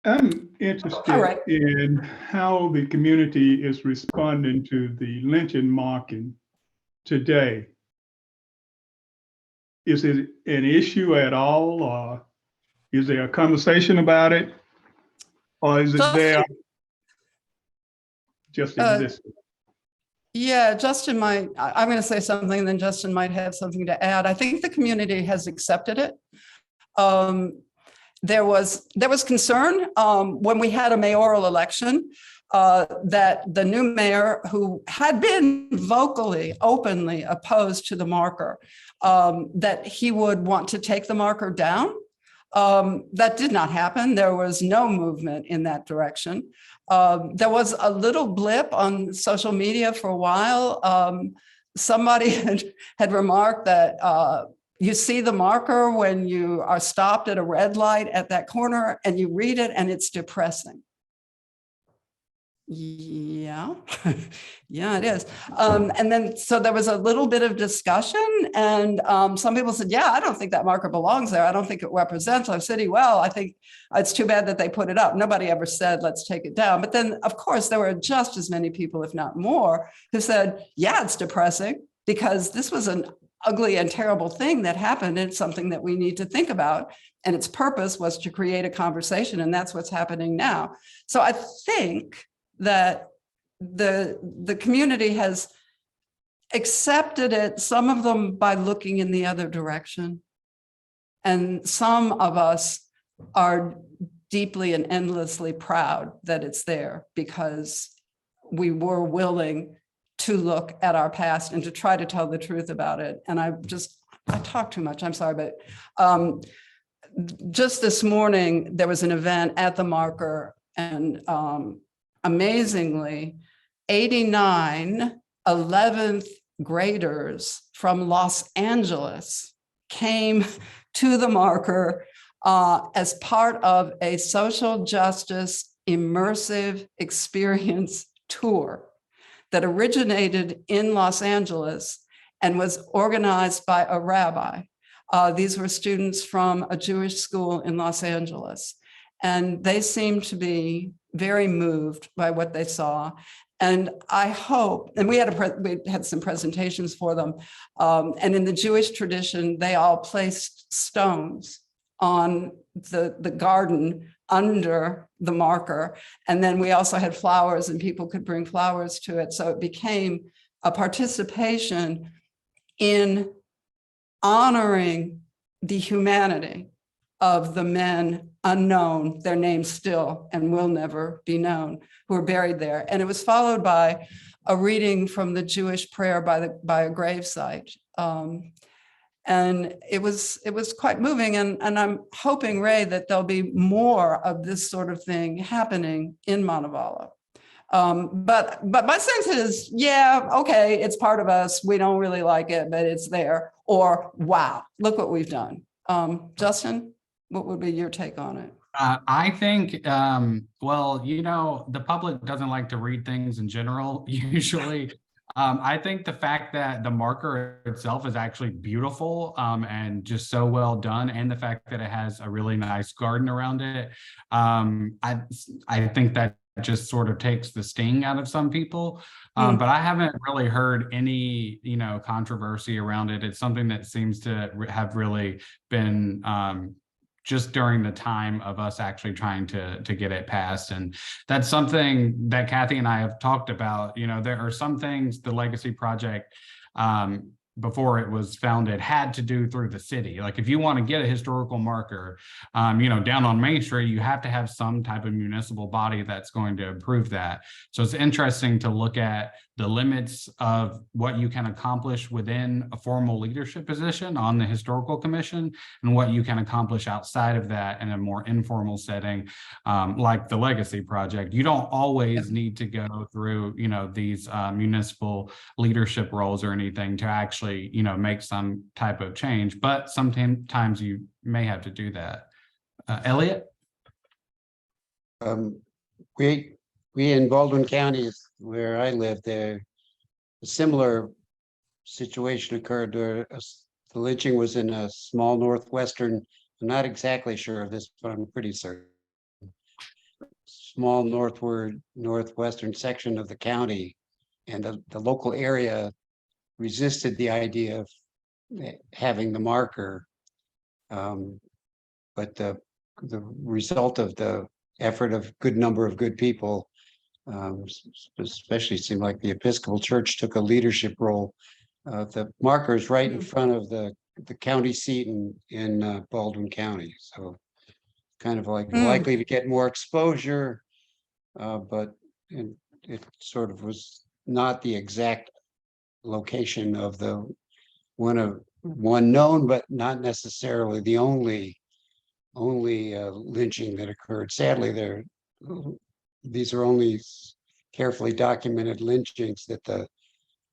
I'm interested in how the community is responding to the lynching mocking today. Is it an issue at all, or is there a conversation about it, or is it there just existing? Yeah, Justin might, I'm going to say something, and then Justin might have something to add. I think the community has accepted it. There was concern when we had a mayoral election that the new mayor, who had been vocally, openly opposed to the marker, that he would want to take the marker down. That did not happen. There was no movement in that direction. There was a little blip on social media for a while. Somebody had remarked that you see the marker when you are stopped at a red light at that corner and you read it and it's depressing. Yeah, yeah, it is. And then, so there was a little bit of discussion and some people said, yeah, I don't think that marker belongs there. I don't think it represents our city well. I think it's too bad that they put it up. Nobody ever said, let's take it down. But then, of course, there were just as many people, if not more, who said, yeah, it's depressing because this was an ugly and terrible thing that happened. It's something that we need to think about. And its purpose was to create a conversation. And that's what's happening now. So I think that the community has accepted it, some of them by looking in the other direction. And some of us are deeply and endlessly proud that it's there because we were willing to look at our past and to try to tell the truth about it. And I talk too much, I'm sorry, but just this morning, there was an event at the marker and amazingly, 89 11th graders from Los Angeles came to the marker as part of a social justice immersive experience tour that originated in Los Angeles and was organized by a rabbi. These were students from a Jewish school in Los Angeles, and they seemed to be very moved by what they saw. And I hope, and we had some presentations for them. And in the Jewish tradition, they all placed stones on the garden under the marker. And then we also had flowers and people could bring flowers to it. So it became a participation in honoring the humanity of the men unknown, their names still and will never be known, who are buried there. And it was followed by a reading from the Jewish prayer by a gravesite. And it was quite moving. And I'm hoping, Ray, that there'll be more of this sort of thing happening in Montevallo. But my sense is, yeah, okay, it's part of us. We don't really like it, but it's there. Or, wow, look what we've done. Justin, what would be your take on it? I think, well, you know, the public doesn't like to read things in general, usually. I think the fact that the marker itself is actually beautiful and just so well done, and the fact that it has a really nice garden around it, I think that just sort of takes the sting out of some people. But I haven't really heard any, you know, controversy around it. It's something that seems to have really been just during the time of us actually trying to get it passed. And that's something that Kathy and I have talked about. You know, there are some things the Legacy Project, before it was founded, had to do through the city. Like if you want to get a historical marker, you know, down on Main Street, you have to have some type of municipal body that's going to approve that. So it's interesting to look at the limits of what you can accomplish within a formal leadership position on the historical commission and what you can accomplish outside of that in a more informal setting, like the Legacy Project. You don't always need to go through, you know, these municipal leadership roles or anything to actually, you know, make some type of change, but sometimes you may have to do that. Elliot? We in Baldwin County, where I live, there a similar situation occurred where the lynching was in a small northwestern, I'm not exactly sure of this, but I'm pretty certain, small northwestern section of the county, and the local area resisted the idea of having the marker. But the result of the effort of good number of good people, especially seemed like the Episcopal Church took a leadership role. The marker is right in front of the county seat in Baldwin County. So kind of like likely to get more exposure, but and it sort of was not the exact location of the one known, but not necessarily the only lynching that occurred. Sadly, these are only carefully documented lynchings that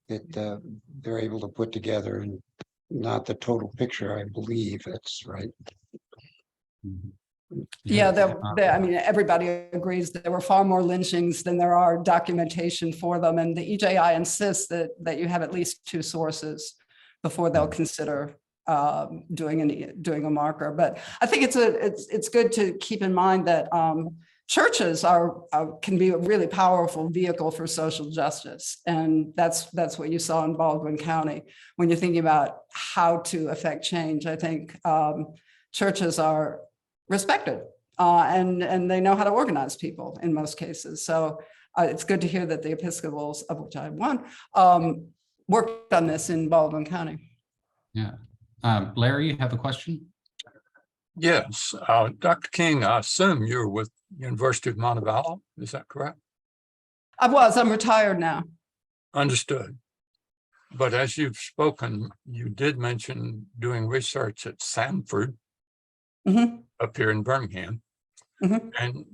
they're able to put together, and not the total picture. I believe that's right. Yeah, I mean, everybody agrees that there were far more lynchings than there are documentation for them. And the EJI insists that you have at least 2 sources before they'll consider doing a marker. But I think it's good to keep in mind that churches can be a really powerful vehicle for social justice. And that's what you saw in Baldwin County. When you're thinking about how to affect change, I think churches are respected and they know how to organize people in most cases. So it's good to hear that the Episcopals, of which I have one, worked on this in Baldwin County. Yeah. Larry, you have a question? Yes, Dr. King, I assume you're with University of Montevallo, is that correct? I'm retired now. Understood. But as you've spoken, you did mention doing research at Samford up here in Birmingham. And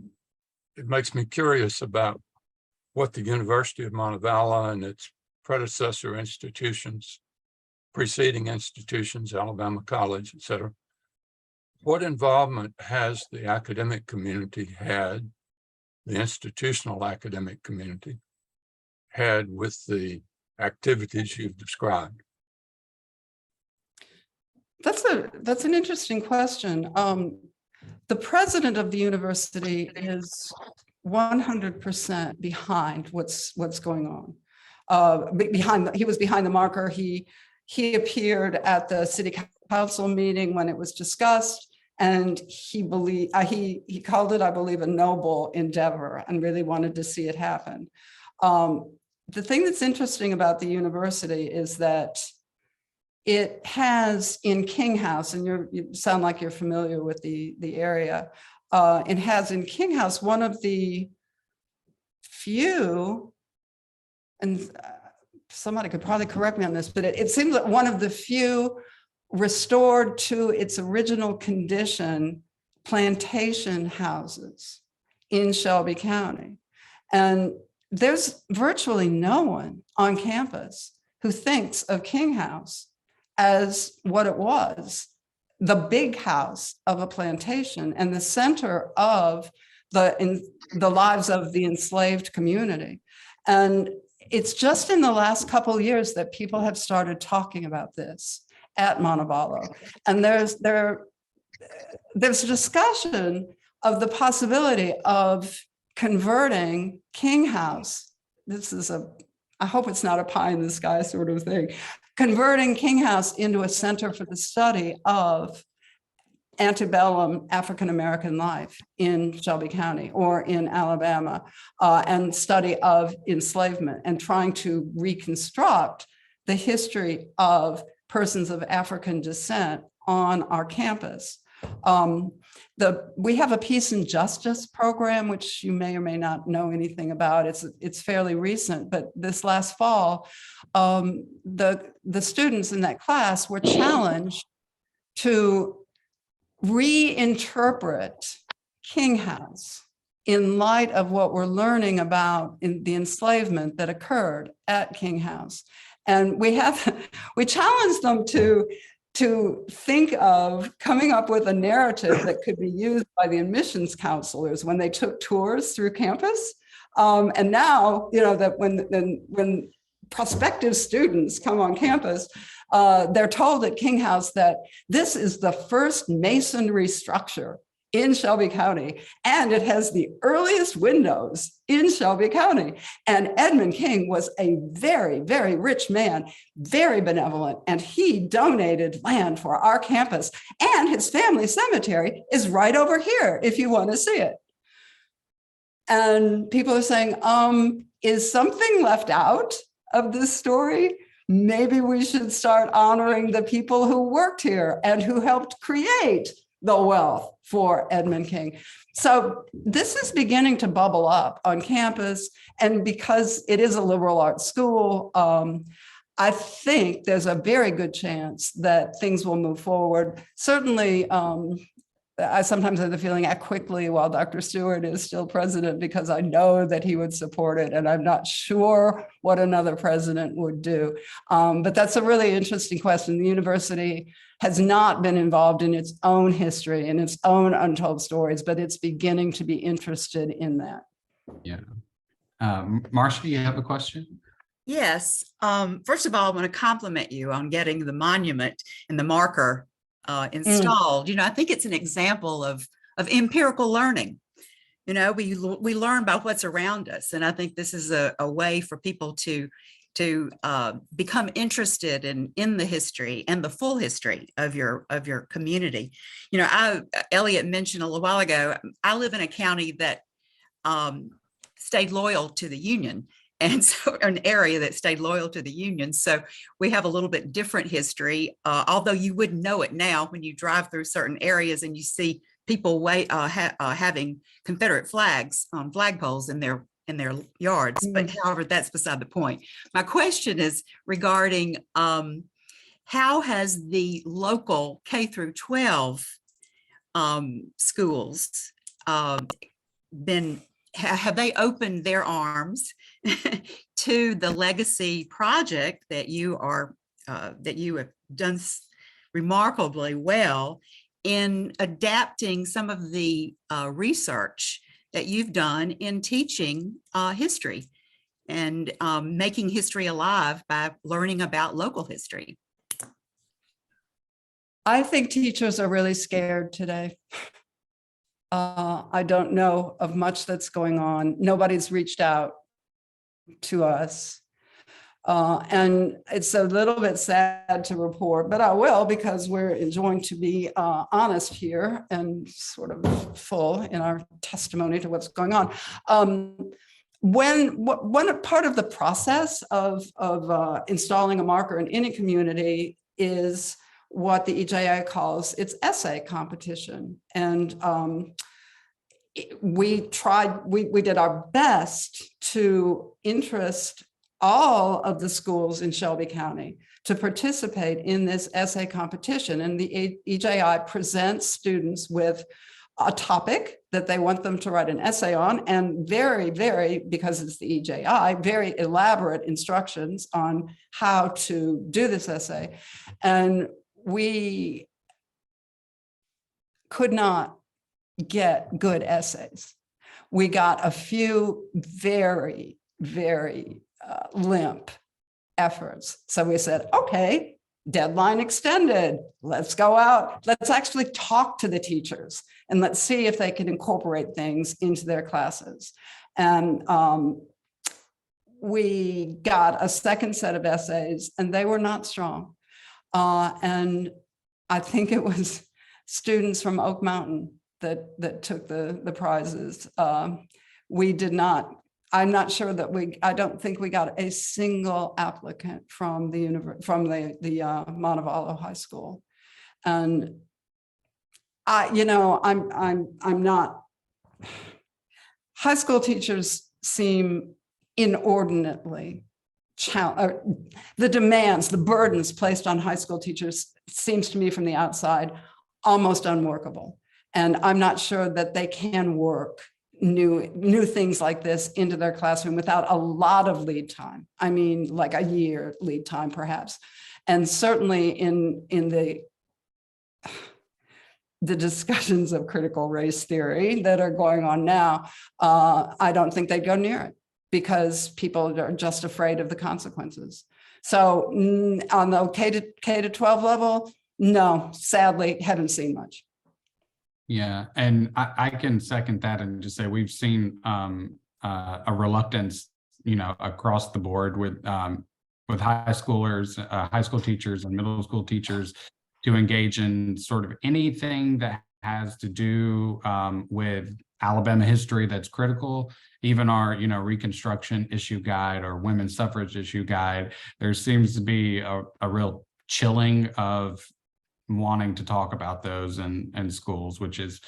it makes me curious about what the University of Montevallo and its predecessor institutions, preceding institutions, Alabama College, et cetera. What involvement has the academic community had, the institutional academic community had with the activities you've described? That's an interesting question. The president of the university is 100% behind what's going on. He was behind the marker. He appeared at the city council meeting when it was discussed, and he called it, I believe, a noble endeavor and really wanted to see it happen. The thing that's interesting about the university is that it has in King House, and you sound like you're familiar with the area, it has in King House one of the few, and somebody could probably correct me on this, but it seems like one of the few restored to its original condition plantation houses in Shelby County. And there's virtually no one on campus who thinks of King House as what it was, the big house of a plantation and the center of the lives of the enslaved community. And it's just in the last couple of years that people have started talking about this at Montevallo. And there's a discussion of the possibility of converting King House. I hope it's not a pie in the sky sort of thing. Converting King House into a center for the study of antebellum African-American life in Shelby County or in Alabama, and study of enslavement and trying to reconstruct the history of persons of African descent on our campus. We have a peace and justice program, which you may or may not know anything about. It's fairly recent, but this last fall, the students in that class were challenged to reinterpret King House in light of what we're learning about in the enslavement that occurred at King House. And we challenged them to think of coming up with a narrative that could be used by the admissions counselors when they took tours through campus. And now, that when prospective students come on campus, they're told at King House that this is the first masonry structure in Shelby County, and it has the earliest windows in Shelby County. And Edmund King was a very, very rich man, very benevolent, and he donated land for our campus. And his family cemetery is right over here if you want to see it. And people are saying, is something left out of this story? Maybe we should start honoring the people who worked here and who helped create the wealth for Edmund King. So this is beginning to bubble up on campus. And because it is a liberal arts school, I think there's a very good chance that things will move forward. Certainly, I sometimes have the feeling act quickly while Dr. Stewart is still president, because I know that he would support it, and I'm not sure what another president would do. But that's a really interesting question. The university has not been involved in its own history and its own untold stories, but it's beginning to be interested in that. Yeah. Marcia, you have a question? Yes. First of all, I want to compliment you on getting the monument and the marker installed. You know, I think it's an example of empirical learning. You know, we learn by what's around us, and I think this is a way for people to become interested in the history and the full history of your community. You know, Elliot mentioned a little while ago, I live in a county that stayed loyal to the Union. And so an area that stayed loyal to the Union. So we have a little bit different history, although you wouldn't know it now when you drive through certain areas and you see people having Confederate flags on flagpoles in their yards. But however, that's beside the point. My question is regarding how has the local K through 12 schools have they opened their arms to the legacy project that you have done remarkably well in adapting some of the research that you've done in teaching history and making history alive by learning about local history? I think teachers are really scared today. I don't know of much that's going on. Nobody's reached out to us. And it's a little bit sad to report, but I will, because we're enjoying to be honest here and sort of full in our testimony to what's going on. One part of the process of installing a marker in any community is what the EJA calls its essay competition. And we did our best to interest all of the schools in Shelby County to participate in this essay competition. And the EJI presents students with a topic that they want them to write an essay on, and very, because it's the EJI, very elaborate instructions on how to do this essay. And we could not get good essays. We got a few very limp efforts. So we said, okay, deadline extended. Let's go out. Let's actually talk to the teachers and let's see if they can incorporate things into their classes. And we got a second set of essays, and they were not strong. And I think it was students from Oak Mountain that took the prizes. We did not, I'm not sure that I don't think we got a single applicant from the Montevallo High School. And I'm not, high school teachers seem inordinately the demands, the burdens placed on high school teachers seems to me from the outside almost unworkable. And I'm not sure that they can work new things like this into their classroom without a lot of lead time. I mean, like a year lead time, perhaps. And certainly in the discussions of critical race theory that are going on now, I don't think they'd go near it, because people are just afraid of the consequences. So on the K to 12 level, no, sadly, haven't seen much. Yeah, and I can second that and just say we've seen a reluctance, across the board with high schoolers, high school teachers and middle school teachers to engage in sort of anything that has to do with Alabama history that's critical. Even our, Reconstruction issue guide or women's suffrage issue guide, there seems to be a real chilling of wanting to talk about those in schools, which is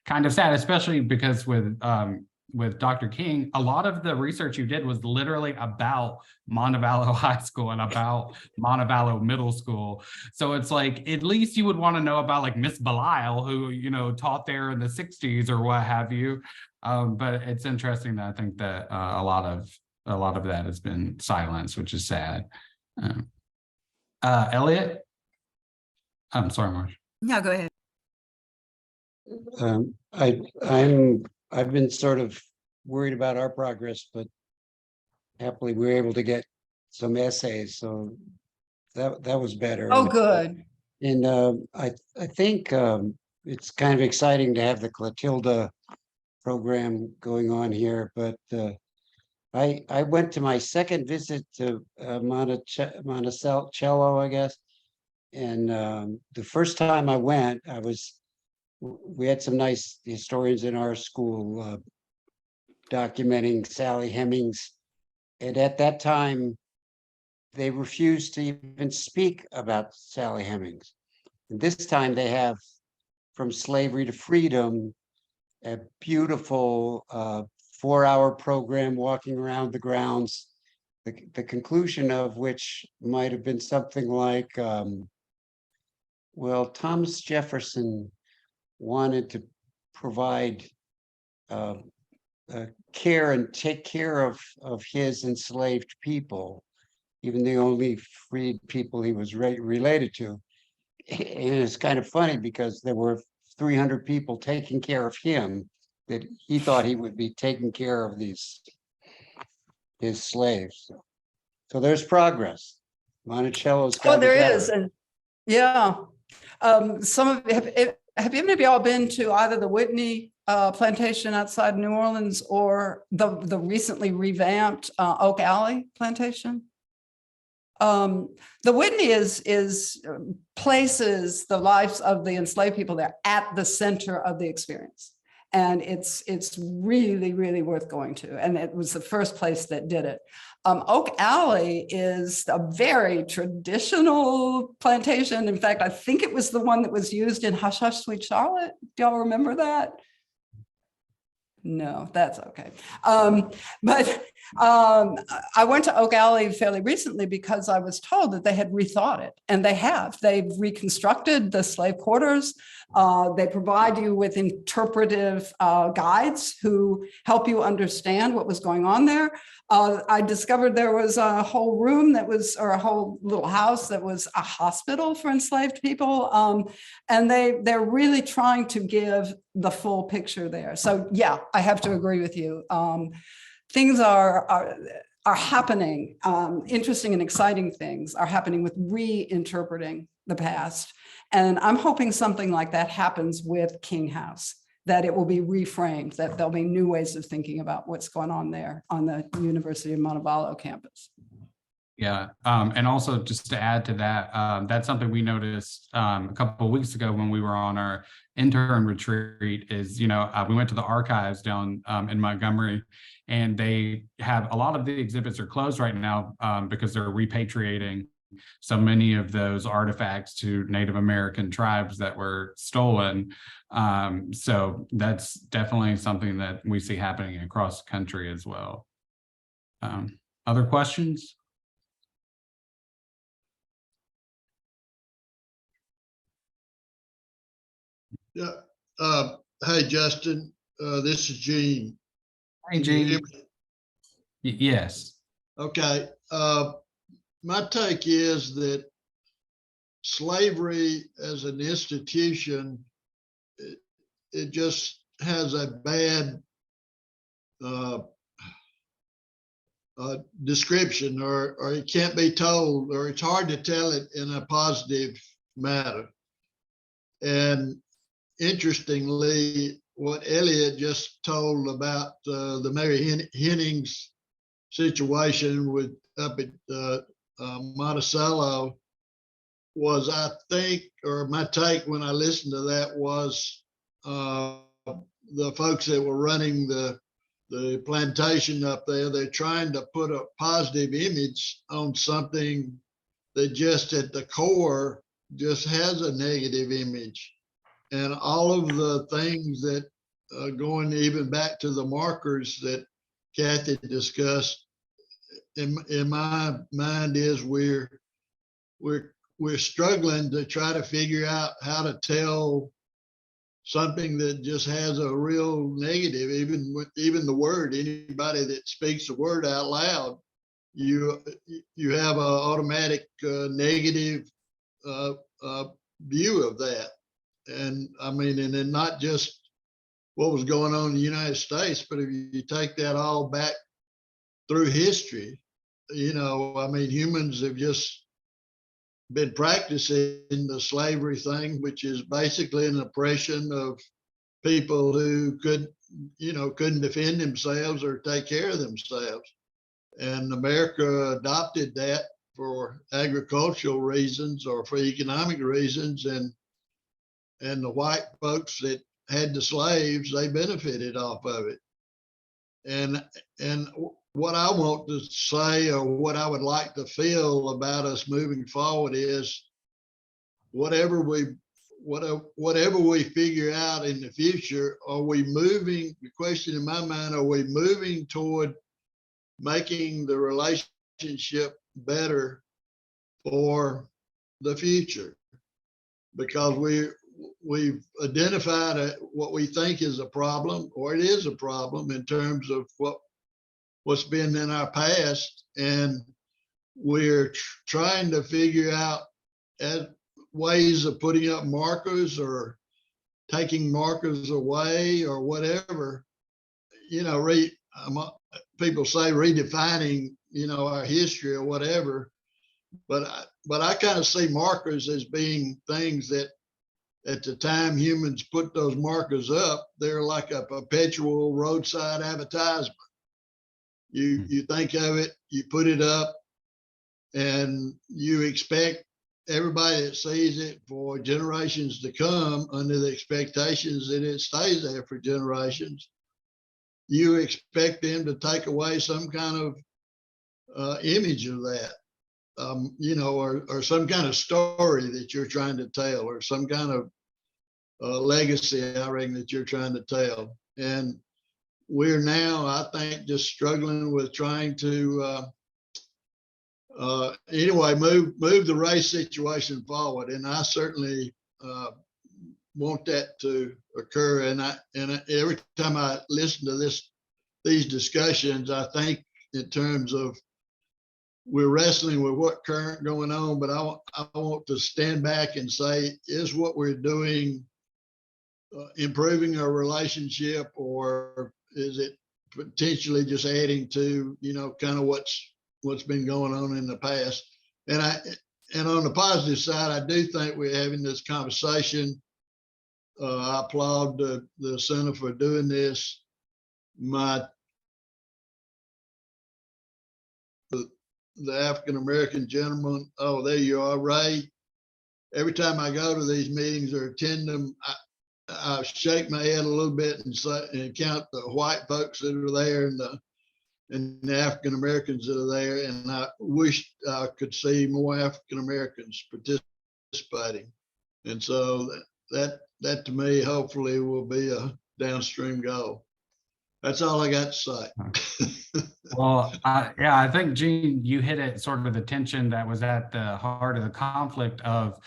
kind of sad, especially because with Dr. King, a lot of the research you did was literally about Montevallo High School and about Montevallo Middle School. So it's like, at least you would want to know about like Miss Belial, who, you know, taught there in the 60s or what have you. But it's interesting that I think that a lot of that has been silenced, which is sad. Elliot? I'm sorry, Marsh. No, go ahead. I've been sort of worried about our progress, but happily we were able to get some essays, so that was better. Oh, good. And I think it's kind of exciting to have the Clotilda program going on here, but I went to my second visit to Monticello, I guess, and the first time I went, we had some nice historians in our school documenting Sally Hemings. And at that time, they refused to even speak about Sally Hemings. And this time they have From Slavery to Freedom, a beautiful 4-hour program walking around the grounds, the conclusion of which might have been something like, well, Thomas Jefferson wanted to provide care and take care of his enslaved people, even the only freed people he was related to. And it's kind of funny because there were 300 people taking care of him that he thought he would be taking care of his slaves. So there's progress. Monticello's got There better. is, and yeah. Some of have any of y'all been to either the Whitney plantation outside New Orleans or the recently revamped Oak Alley plantation? The Whitney is places the lives of the enslaved people there at the center of the experience. And it's really, really worth going to. And it was the first place that did it. Oak Alley is a very traditional plantation. In fact, I think it was the one that was used in Hush Hush Sweet Charlotte. Do y'all remember that? No, that's okay. But I went to Oak Alley fairly recently because I was told that they had rethought it, and they have. They've reconstructed the slave quarters. They provide you with interpretive guides who help you understand what was going on there. I discovered there was a whole room that was, or a whole little house that was a hospital for enslaved people. And they're really trying to give the full picture there. So yeah, I have to agree with you. Things are happening. Interesting and exciting things are happening with reinterpreting the past. And I'm hoping something like that happens with King House, that it will be reframed, that there'll be new ways of thinking about what's going on there on the University of Montevallo campus. Yeah, and also just to add to that, that's something we noticed a couple of weeks ago when we were on our intern retreat is, we went to the archives down in Montgomery, and they have a lot of the exhibits are closed right now because they're repatriating so many of those artifacts to Native American tribes that were stolen. So that's definitely something that we see happening across the country as well. Other questions? Yeah. Hey, Justin, this is Gene. Hey, Gene. Yes. Okay. My take is that slavery as an institution, it just has a bad description, or it can't be told, or it's hard to tell it in a positive manner. And interestingly, what Elliot just told about the Mary Hennings situation with up at Monticello was, I think, or my take when I listened to that was the folks that were running the plantation up there, they're trying to put a positive image on something that just at the core just has a negative image. And all of the things that going even back to the markers that Kathy discussed, in my mind is we're struggling to try to figure out how to tell something that just has a real negative, even the word, anybody that speaks the word out loud, you have an automatic negative view of that. And I mean, and then not just what was going on in the United States, but if you take that all back through history, you know, I mean, humans have just been practicing the slavery thing, which is basically an oppression of people who couldn't defend themselves or take care of themselves. And America adopted that for agricultural reasons or for economic reasons. And the white folks that had the slaves, they benefited off of it. And what I want to say, or what I would like to feel about us moving forward, is whatever we figure out in the future, are we moving, the question in my mind, are we moving toward making the relationship better for the future? Because we've identified what we think is a problem, or it is a problem in terms of what's been in our past, and we're trying to figure out ways of putting up markers or taking markers away or whatever. You know, people say redefining, you know, our history or whatever, but I kind of see markers as being things that at the time humans put those markers up, they're like a perpetual roadside advertisement. You think of it, you put it up, and you expect everybody that sees it for generations to come, under the expectations that it stays there for generations. You expect them to take away some kind of image of that, you know, or some kind of story that you're trying to tell, or some kind of legacy, I reckon, that you're trying to tell. And we're now, I think, just struggling with trying to anyway move the race situation forward. And I certainly want that to occur. And every time I listen to these discussions, I think in terms of we're wrestling with what current going on, but I want to stand back and say, is what we're doing improving our relationship, or is it potentially just adding to, you know, kind of what's been going on in the past? And on the positive side, I do think we're having this conversation. I applaud the center for doing this. The African-American gentleman, oh, there you are, Ray. Every time I go to these meetings or attend them, I shake my head a little bit and count the white folks that are there and the African Americans that are there. And I wish I could see more African Americans participating. And so that to me, hopefully, will be a downstream goal. That's all I got to say. Well, yeah, I think, Gene, you hit it, sort of the tension that was at the heart of the conflict of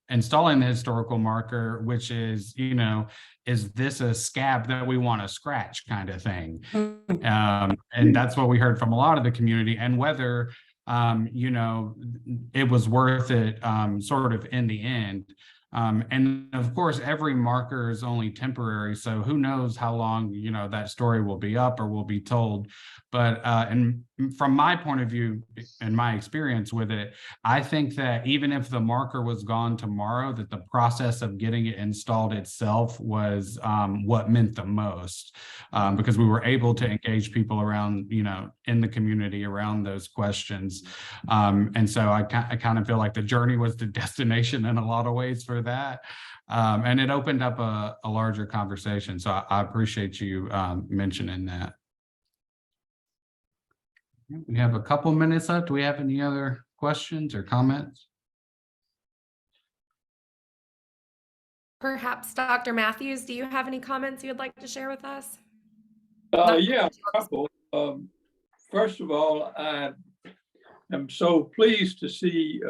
installing the historical marker, which is, you know, is this a scab that we want to scratch, kind of thing? And that's what we heard from a lot of the community, and whether, you know, it was worth it, sort of in the end. And of course, every marker is only temporary, so who knows how long, you know, that story will be up or will be told. But and from my point of view and my experience with it, I think that even if the marker was gone tomorrow, that the process of getting it installed itself was what meant the most, because we were able to engage people around, you know, in the community around those questions. And so I kind of feel like the journey was the destination in a lot of ways for that. And it opened up a larger conversation. So I appreciate you mentioning that. We have a couple minutes left. Do we have any other questions or comments? Perhaps Dr. Mathews, do you have any comments you would like to share with us? Yeah, a couple. First of all, I am so pleased to see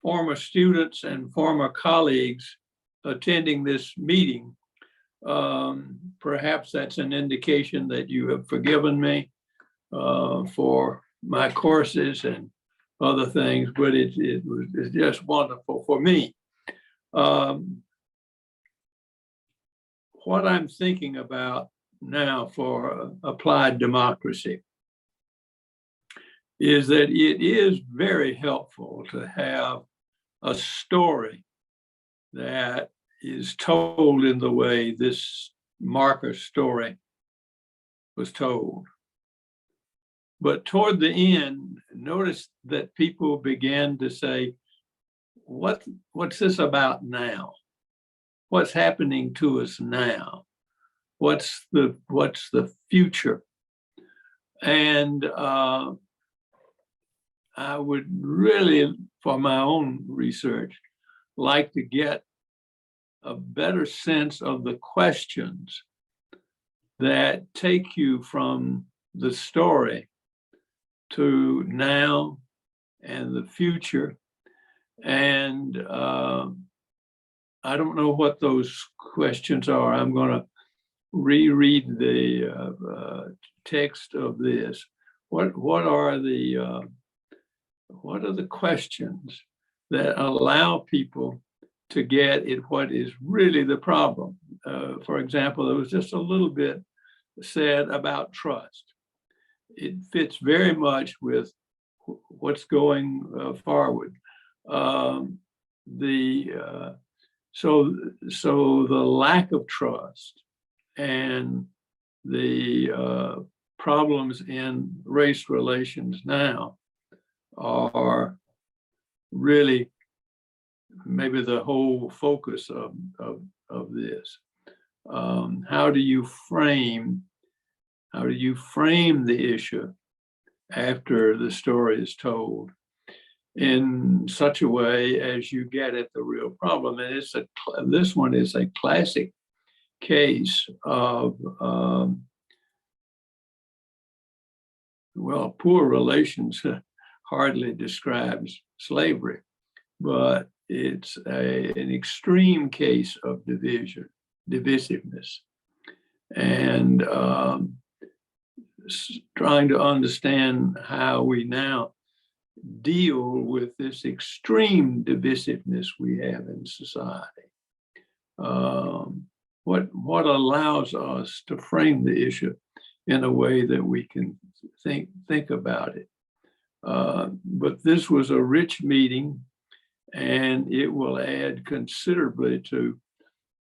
former students and former colleagues attending this meeting. Perhaps that's an indication that you have forgiven me for my courses and other things, but it's just wonderful for me. What I'm thinking about now for applied democracy is that it is very helpful to have a story that is told in the way this marker story was told. But toward the end, notice that people began to say, what's this about now? What's happening to us now? What's the future? And I would really, for my own research, like to get a better sense of the questions that take you from the story to now and the future. And I don't know what those questions are. I'm going to reread the text of this. What are the questions that allow people to get at what is really the problem? For example, there was just a little bit said about trust. It fits very much with what's going forward. So the lack of trust and the problems in race relations now are really maybe the whole focus of this. How do you frame the issue after the story is told in such a way as you get at the real problem? And this one is a classic case of poor relations. Hardly describes slavery, but it's an extreme case of divisiveness, and trying to understand how we now deal with this extreme divisiveness we have in society. What allows us to frame the issue in a way that we can think about it. But this was a rich meeting, and it will add considerably to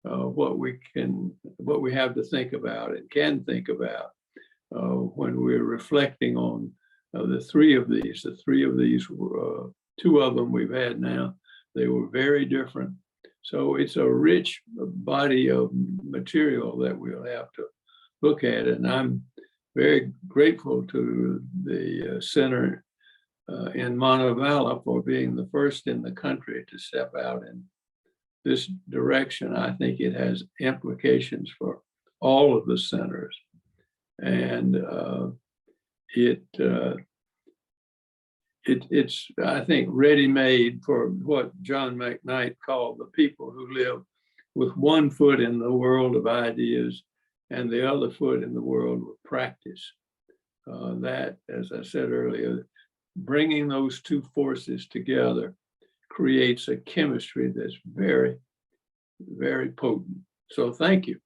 what we have to think about and can think about when we're reflecting on the three of these. Two of them we've had now. They were very different. So it's a rich body of material that we'll have to look at. And I'm very grateful to the center in Montevallo for being the first in the country to step out in this direction. I think it has implications for all of the centers. And it's, I think, ready-made for what John McKnight called the people who live with one foot in the world of ideas and the other foot in the world of practice. That, as I said earlier, bringing those two forces together creates a chemistry that's very, very potent. So thank you.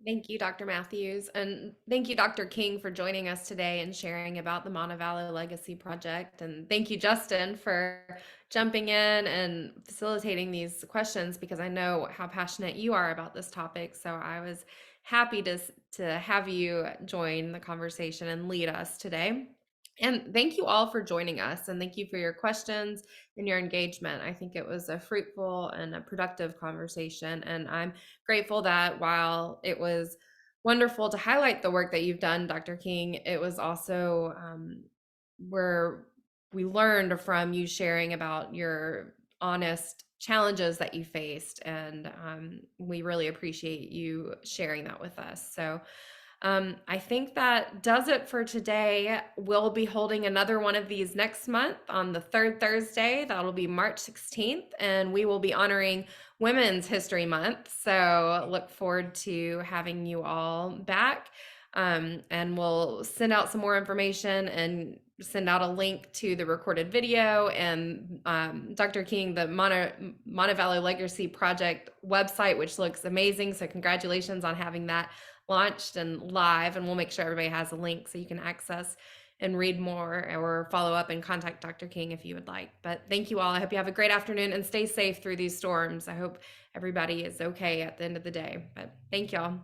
Thank you, Dr. Mathews. And thank you, Dr. King, for joining us today and sharing about the Montevallo Legacy Project. And thank you, Justin, for jumping in and facilitating these questions, because I know how passionate you are about this topic. So I was happy to have you join the conversation and lead us today. And thank you all for joining us, and thank you for your questions and your engagement. I think it was a fruitful and a productive conversation, and I'm grateful that while it was wonderful to highlight the work that you've done, Dr. King, it was also where we learned from you sharing about your honest challenges that you faced. And we really appreciate you sharing that with us. So I think that does it for today. We'll be holding another one of these next month on the third Thursday. That'll be March 16th, and we will be honoring Women's History Month. So look forward to having you all back. And we'll send out some more information and send out a link to the recorded video and Dr. King, the Montevallo Legacy Project website, which looks amazing. So congratulations on having that launched and live, and we'll make sure everybody has a link so you can access and read more or follow up and contact Dr. King if you would like. But thank you all. I hope you have a great afternoon and stay safe through these storms. I hope everybody is okay at the end of the day. But thank y'all.